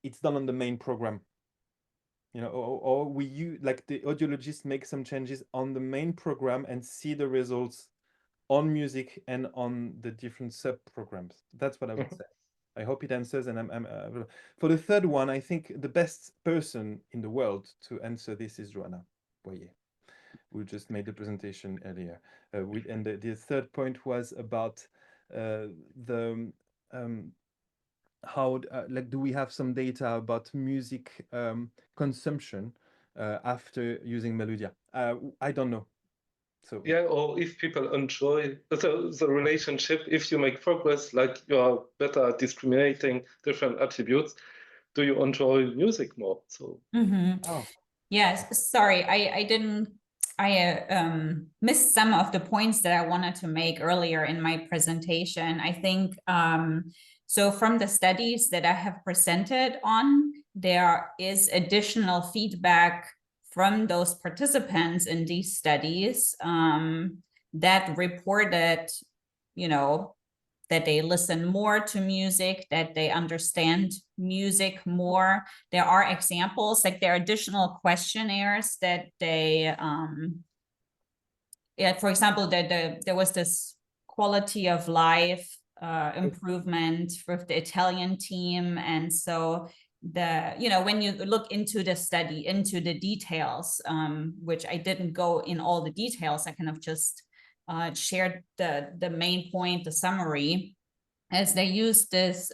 it's done on the main program. You know, or like the audiologist make some changes on the main program and see the results on music and on the different sub-programs. That's what I would say. I hope it answers. And for the third one, I think the best person in the world to answer this is Johanna Boyer, who just made the presentation earlier. And the third point was about the how like do we have some data about music consumption after using Meludia? I don't know. So yeah, or if people enjoy the relationship, if you make progress, like you are better at discriminating different attributes, do you enjoy music more? So oh. Yes, sorry, I missed some of the points that I wanted to make earlier in my presentation. I think so from the studies that I have presented on, there is additional feedback from those participants in these studies that reported, you know, that they listen more to music, that they understand music more. There are examples, like there are additional questionnaires that they, for example, there was this quality of life improvement with the Italian team. And so when you look into the study, into the details, which I didn't go in all the details, I kind of just shared the main point, the summary, as they use this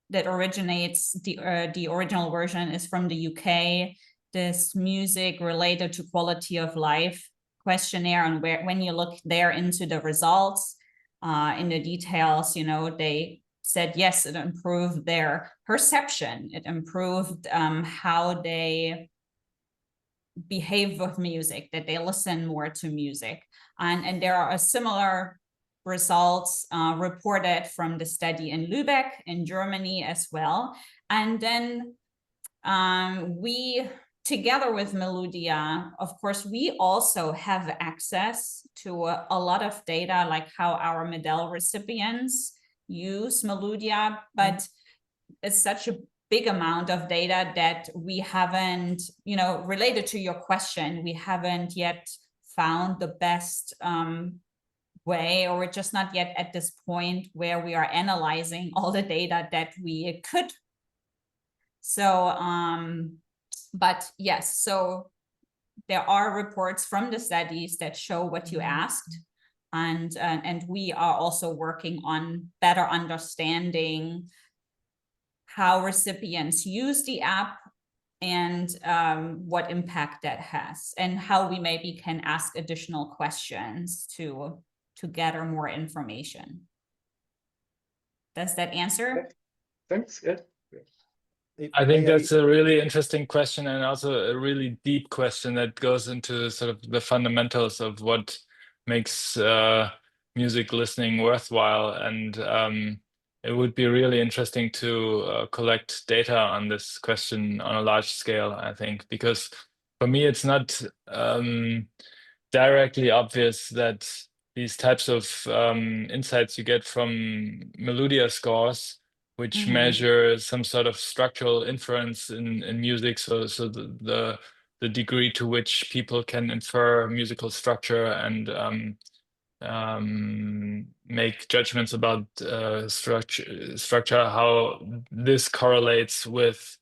that originates, the original version is from the UK, this music related to quality of life questionnaire. And when you look there into the results, in the details, they said, yes, it improved their perception. It improved how they behave with music, that they listen more to music. And there are similar results reported from the study in Lübeck in Germany as well. And then we, together with Meludia, of course, we also have access to a lot of data, like how our Medal recipients use Meludia, but it's such a big amount of data that we haven't, related to your question, we haven't yet found the best way, or we're just not yet at this point where we are analyzing all the data that we could. So, but yes, so there are reports from the studies that show what you asked, and we are also working on better understanding how recipients use the app and what impact that has, and how we maybe can ask additional questions to gather more information. Does that answer? Thanks. Yeah. I think that's a really interesting question, and also a really deep question that goes into sort of the fundamentals of what makes music listening worthwhile. And it would be really interesting to collect data on this question on a large scale, I think, because for me, it's not directly obvious that these types of insights you get from Meludia scores, which measure some sort of structural inference in music, so the degree to which people can infer musical structure and make judgments about structure, how this correlates with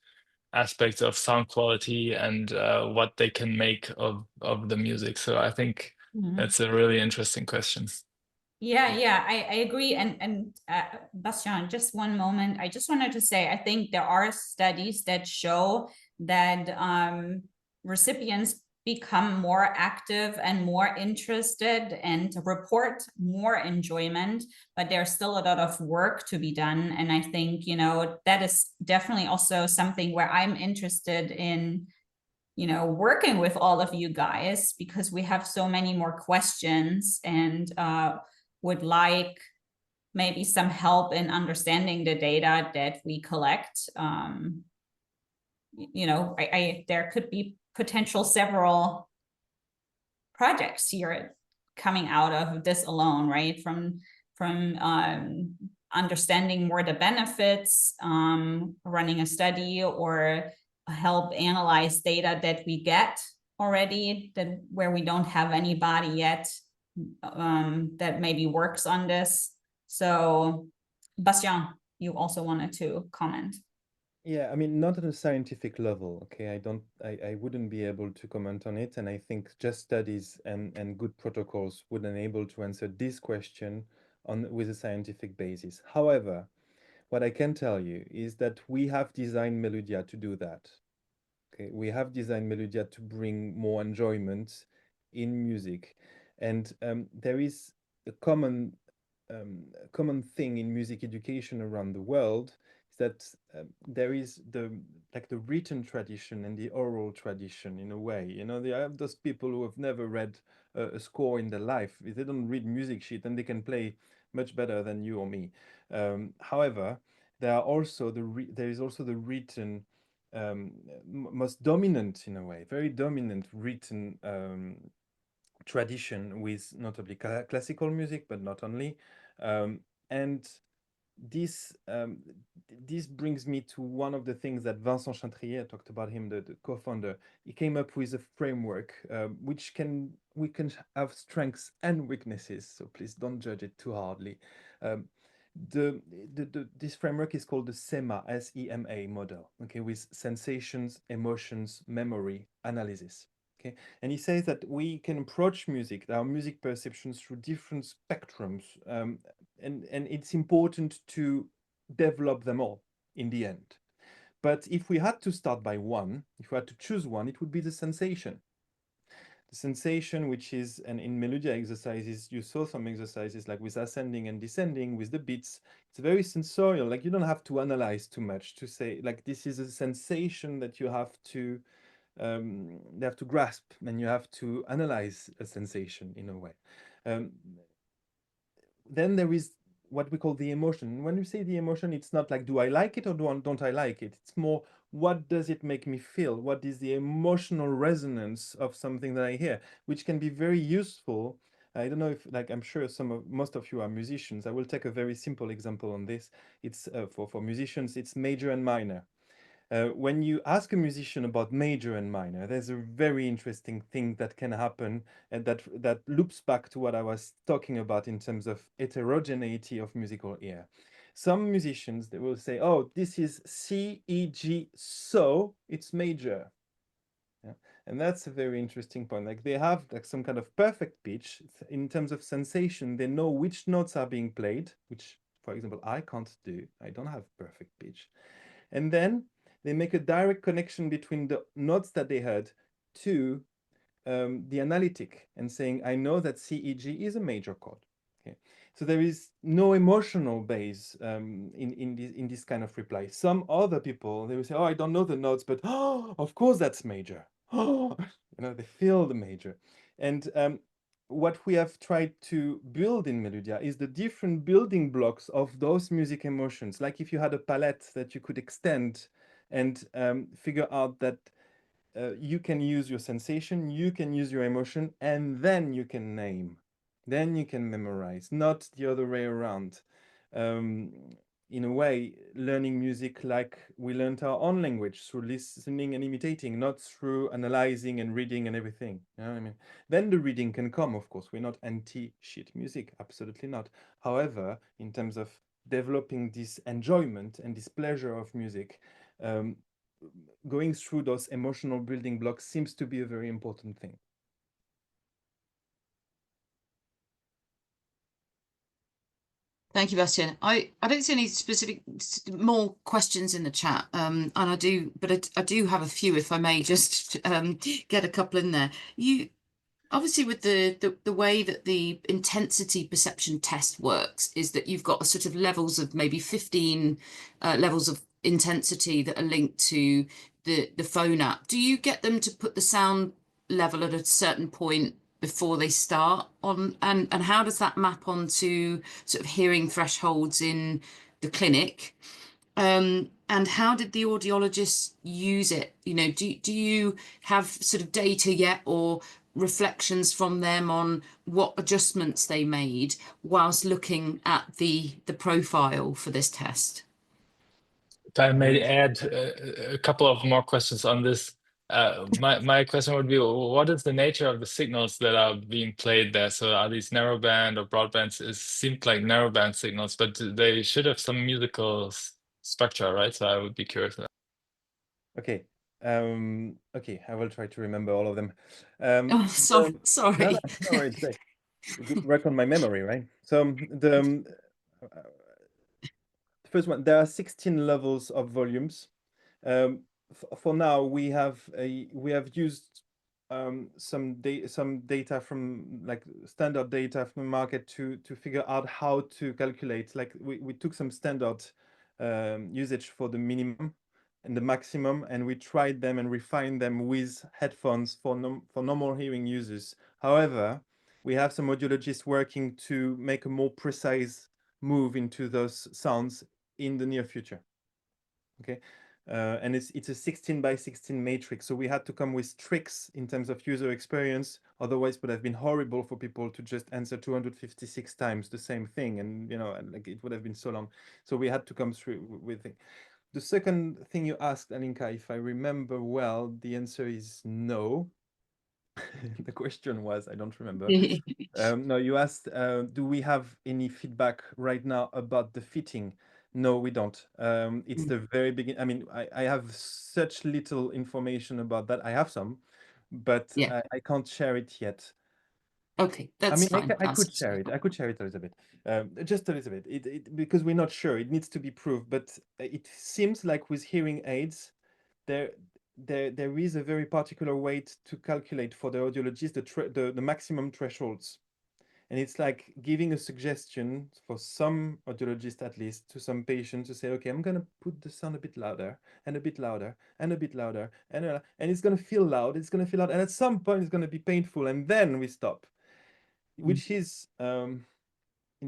aspects of sound quality and what they can make of the music. So I think that's a really interesting question. Yeah, I agree. And Bastian, just one moment. I just wanted to say, I think there are studies that show that recipients become more active and more interested and report more enjoyment, but there's still a lot of work to be done. And I think, that is definitely also something where I'm interested in, working with all of you guys, because we have so many more questions and would like maybe some help in understanding the data that we collect. There could be potential several projects here coming out of this alone, right? From understanding more the benefits, running a study, or help analyze data that we get already, that where we don't have anybody yet that maybe works on this. So Bastien, you also wanted to comment. Yeah, I mean, not at a scientific level, okay? I wouldn't be able to comment on it, and I think just studies and good protocols would enable to answer this question with a scientific basis. However, what I can tell you is that we have designed Meludia to do that. Okay, we have designed Meludia to bring more enjoyment in music, and there is a common thing in music education around the world, is that there is the written tradition and the oral tradition in a way. You know, there are those people who have never read a score in their life. If they don't read music sheet, then they can play much better than you or me. However, there is also the written, most dominant in a way, very dominant written tradition with notably classical music, but not only. And this this brings me to one of the things that Vincent Chantrier talked about, him, the co-founder. He came up with a framework which we can have strengths and weaknesses, so please don't judge it too hardly. This framework is called the SEMA, S-E-M-A model, okay, with sensations, emotions, memory, analysis. Okay, and he says that we can approach music, our music perceptions, through different spectrums, and it's important to develop them all in the end. But if we had to start by one, if we had to choose one, it would be the sensation. The sensation, which is, and in Meludia exercises, you saw some exercises like with ascending and descending, with the beats. It's very sensorial, like you don't have to analyze too much to say, like, this is a sensation that you have to grasp, and you have to analyze a sensation in a way. Then there is what we call the emotion. When you say the emotion, it's not like, do I like it or don't I like it? It's more, what does it make me feel? What is the emotional resonance of something that I hear, which can be very useful. I don't know if, like, I'm sure most of you are musicians. I will take a very simple example on this. It's for musicians, it's major and minor. When you ask a musician about major and minor, there's a very interesting thing that can happen, and that loops back to what I was talking about in terms of heterogeneity of musical ear. Some musicians, they will say, oh, this is C, E, G, so it's major. Yeah. And that's a very interesting point. Like, they have like some kind of perfect pitch in terms of sensation. They know which notes are being played, which, for example, I can't do. I don't have perfect pitch. And then they make a direct connection between the notes that they heard to the analytic, and saying, I know that C, E, G is a major chord. Okay, so there is no emotional base in this kind of reply. Some other people, they will say, oh, I don't know the notes, but oh, of course that's major. Oh, you know, they feel the major. And what we have tried to build in Meludia is the different building blocks of those music emotions. Like if you had a palette that you could extend and figure out that you can use your sensation, you can use your emotion, and then you can name, then you can memorize, not the other way around. In a way, learning music like we learned our own language, through listening and imitating, not through analyzing and reading and everything. You know what I mean? Then the reading can come, of course. We're not anti-sheet music, absolutely not. However, in terms of developing this enjoyment and this pleasure of music, going through those emotional building blocks seems to be a very important thing. Thank you, Bastien. I don't see any specific more questions in the chat, and I do have a few, if I may just get a couple in there. You obviously, with the way that the intensity perception test works, is that you've got a sort of levels of maybe 15 levels of intensity that are linked to the phone app. Do you get them to put the sound level at a certain point before they start on, and how does that map onto sort of hearing thresholds in the clinic? And how did the audiologists use it? You know, do you have sort of data yet, or reflections from them on what adjustments they made whilst looking at the profile for this test. If I may add a couple of more questions on this. My question would be, what is the nature of the signals that are being played there? So are these narrowband or broadbands? It seemed like narrowband signals, but they should have some musical structure, right? So I would be curious. Okay. Okay, I will try to remember all of them. Oh, sorry. No, it's great. Good work on my memory, right? So the first one, there are 16 levels of volumes. For now, we have used some data from like standard data from the market to figure out how to calculate. Like we took some standard usage for the minimum and the maximum, and we tried them and refined them with headphones for normal hearing users. However, we have some audiologists working to make a more precise move into those sounds in the near future. Okay. And it's a 16 by 16 matrix. So we had to come with tricks in terms of user experience. Otherwise, it would have been horrible for people to just answer 256 times the same thing. And, you know, like it would have been so long. So we had to come through with it. The second thing you asked, Alinka, if I remember well, the answer is no. The question was, I don't remember. No, you asked, do we have any feedback right now about the fitting? No, we don't. It's the very beginning. I mean, I have such little information about that. I have some, but Yeah. I can't share it yet. Okay, that's fine. I could share it. I could share it a little bit, just a little bit. Because we're not sure. It needs to be proved. But it seems like with hearing aids, there is a very particular way to calculate for the audiologist the maximum thresholds. And it's like giving a suggestion for some audiologists, at least, to some patients to say, okay, I'm going to put the sound a bit louder and a bit louder and a bit louder. And it's going to feel loud. It's going to feel loud. And at some point, it's going to be painful. And then we stop, which is, in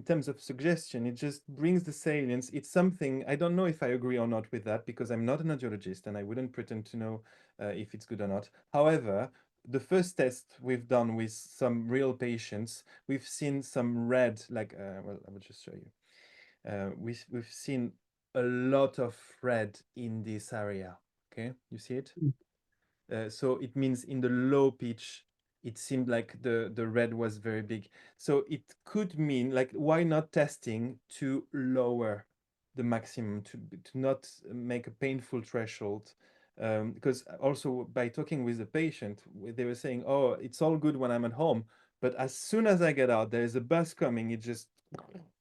terms of suggestion, it just brings the salience. It's something, I don't know if I agree or not with that, because I'm not an audiologist and I wouldn't pretend to know if it's good or not. However, the first test we've done with some real patients, we've seen some red, like, well, I will just show you. We've seen a lot of red in this area. Okay, you see it? So it means in the low pitch, it seemed like the red was very big. So it could mean, like, why not testing to lower the maximum, to not make a painful threshold? Because also by talking with the patient, they were saying, oh, it's all good when I'm at home, but as soon as I get out, there's a bus coming, it just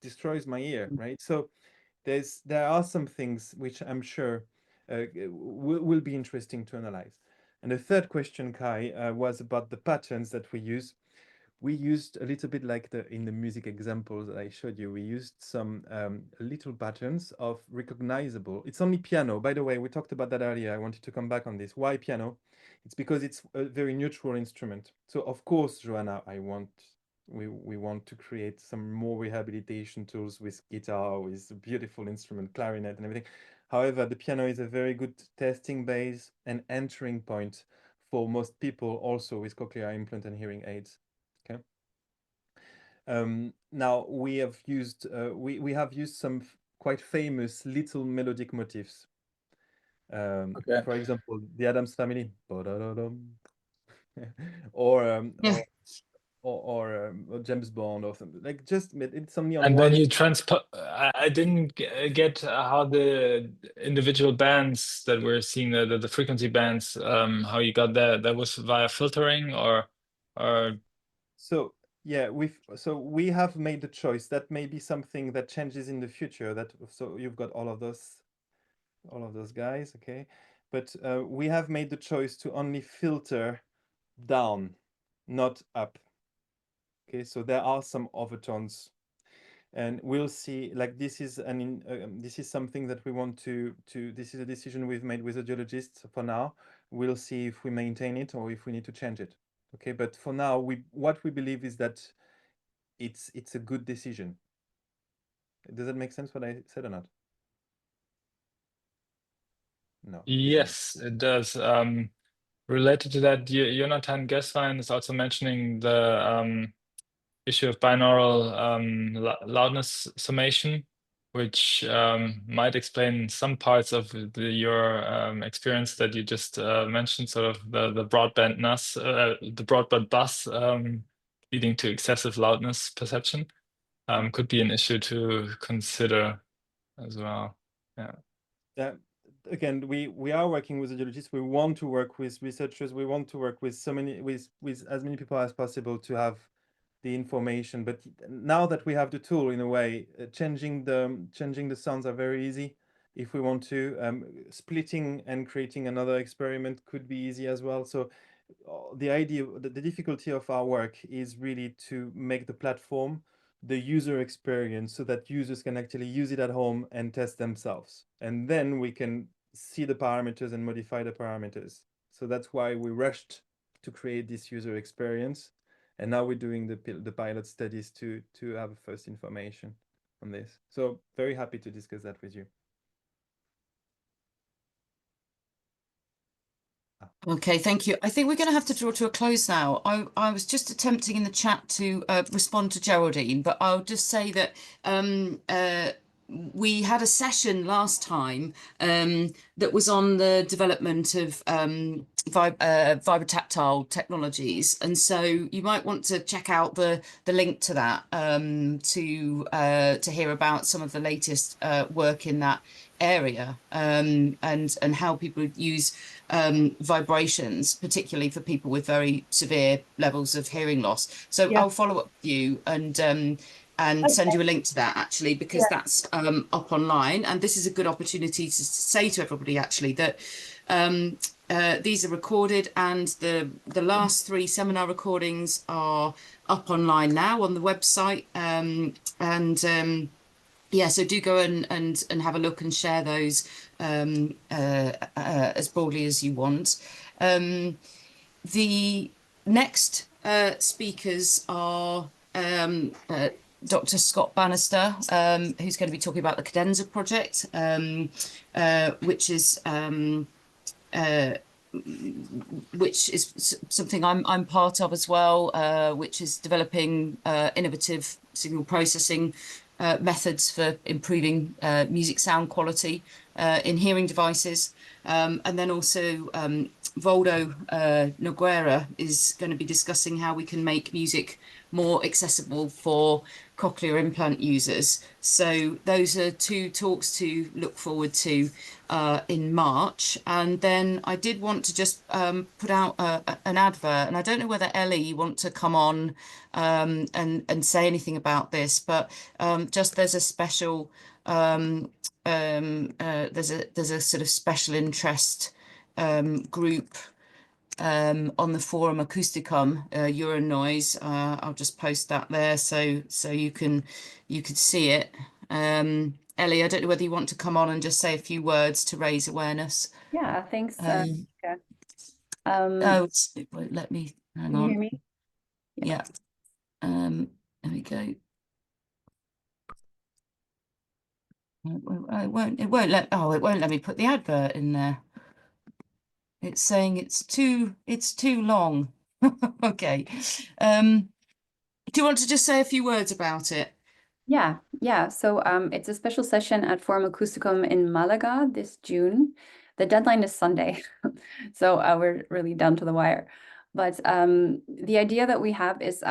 destroys my ear, right? So there are some things which I'm sure will be interesting to analyze. And the third question, Kai, was about the patterns that we use. We used a little bit like in the music examples that I showed you, we used some little patterns of recognizable. It's only piano. By the way, we talked about that earlier. I wanted to come back on this. Why piano? It's because it's a very neutral instrument. So of course, Johanna, we want to create some more rehabilitation tools with guitar, with a beautiful instrument, clarinet and everything. However, the piano is a very good testing base and entering point for most people also with cochlear implant and hearing aids. Okay. Now we have used some quite famous little melodic motifs. Okay. For example, the Addams Family, or James Bond or something. Like just it's only on And one. then you I didn't get how the individual bands that we're seeing, the frequency bands, how you got that. That was via filtering or So yeah, we have made the choice. That may be something that changes in the future. So you've got all of those guys, okay? But we have made the choice to only filter down, not up. Okay, so there are some overtones, and we'll see. Like this is something that we want to. This is a decision we've made with audiologists for now. We'll see if we maintain it or if we need to change it. Okay, but for now, what we believe is that it's a good decision. Does that make sense what I said or not? No. yes, it does. related to that, Jonathan Gesswein is also mentioning the issue of binaural loudness summation, which might explain some parts of your experience that you just mentioned, sort of the broadband NUS, the broadband bus leading to excessive loudness perception. Could be an issue to consider as well. Yeah. Again, we are working with audiologists. We want to work with researchers. We want to work with with as many people as possible to have the information. But now that we have the tool, in a way, changing the sounds are very easy. If we want to, splitting and creating another experiment could be easy as well. So the idea, the difficulty of our work is really to make the platform the user experience so that users can actually use it at home and test themselves. And then we can see the parameters and modify the parameters. So that's why we rushed to create this user experience. And now we're doing the pilot studies to have first information on this. So very happy to discuss that with you. Okay, thank you. I think we're going to have to draw to a close now. I was just attempting in the chat to respond to Geraldine, but I'll just say that we had a session last time that was on the development of vibrotactile technologies, and so you might want to check out the link to that to hear about some of the latest work in that area and how people use vibrations, particularly for people with very severe levels of hearing loss. So yeah. I'll follow up with you and send you a link to that, actually, because that's up online. And this is a good opportunity to say to everybody, actually, that these are recorded, and the last 3 seminar recordings are up online now on the website. Yeah, so do go and have a look and share those as broadly as you want. The next speakers are Dr. Scott Bannister, who's going to be talking about the Cadenza project, which is something I'm part of as well, which is developing innovative signal processing methods for improving music sound quality in hearing devices. And then also Voldo Noguera is going to be discussing how we can make music more accessible for cochlear implant users. So those are 2 talks to look forward to in March. And then I did want to just put out an advert, and I don't know whether Ellie, you want to come on and say anything about this, but just there's a special there's a sort of special interest group on the forum Acousticum, Euro Noise. I'll just post that there so you can see it. Ellie, I don't know whether you want to come on and just say a few words to raise awareness. Yeah, thanks. Oh, it won't let me. Hang on. Can you hear me? Yeah. There we go. It won't let me put the advert in there. It's saying it's too long. Okay. Do you want to just say a few words about it? Yeah. So it's a special session at Forum Acousticum in Malaga this June. The deadline is Sunday, so we're really down to the wire. But the idea that we have is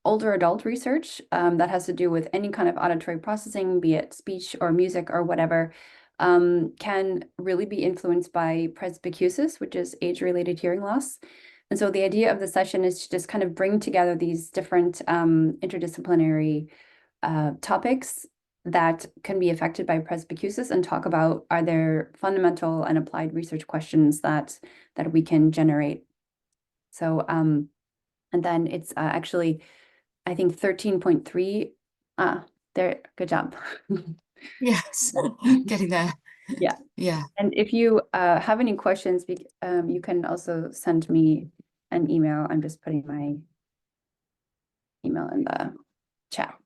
older adult research that has to do with any kind of auditory processing, be it speech or music or whatever, can really be influenced by presbycusis, which is age-related hearing loss. And so the idea of the session is to just kind of bring together these different interdisciplinary topics that can be affected by presbycusis and talk about, are there fundamental and applied research questions that we can generate. So, and then it's actually, I think 13.3, there, good job. Yes, getting there. Yeah. And if you have any questions, you can also send me an email. I'm just putting my email in the chat.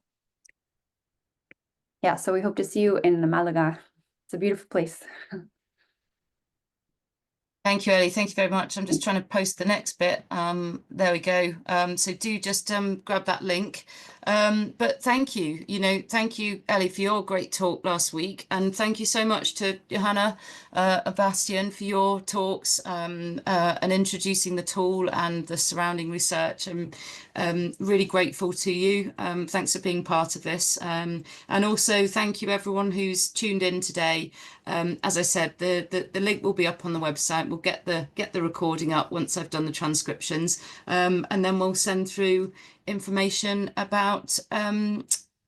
Yeah, so we hope to see you in Malaga. It's a beautiful place. Thank you, Ellie. Thank you very much. I'm just trying to post the next bit. There we go. So do just grab that link. But thank you, thank you, Ellie, for your great talk last week. And thank you so much to Johanna and Bastian for your talks and introducing the tool and the surrounding research. I'm really grateful to you. Thanks for being part of this. And also thank you everyone who's tuned in today. As I said, the link will be up on the website. We'll get the recording up once I've done the transcriptions, and then we'll send through information about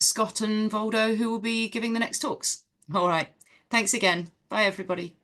Scott and Voldo, who will be giving the next talks. All right. Thanks again. Bye, everybody.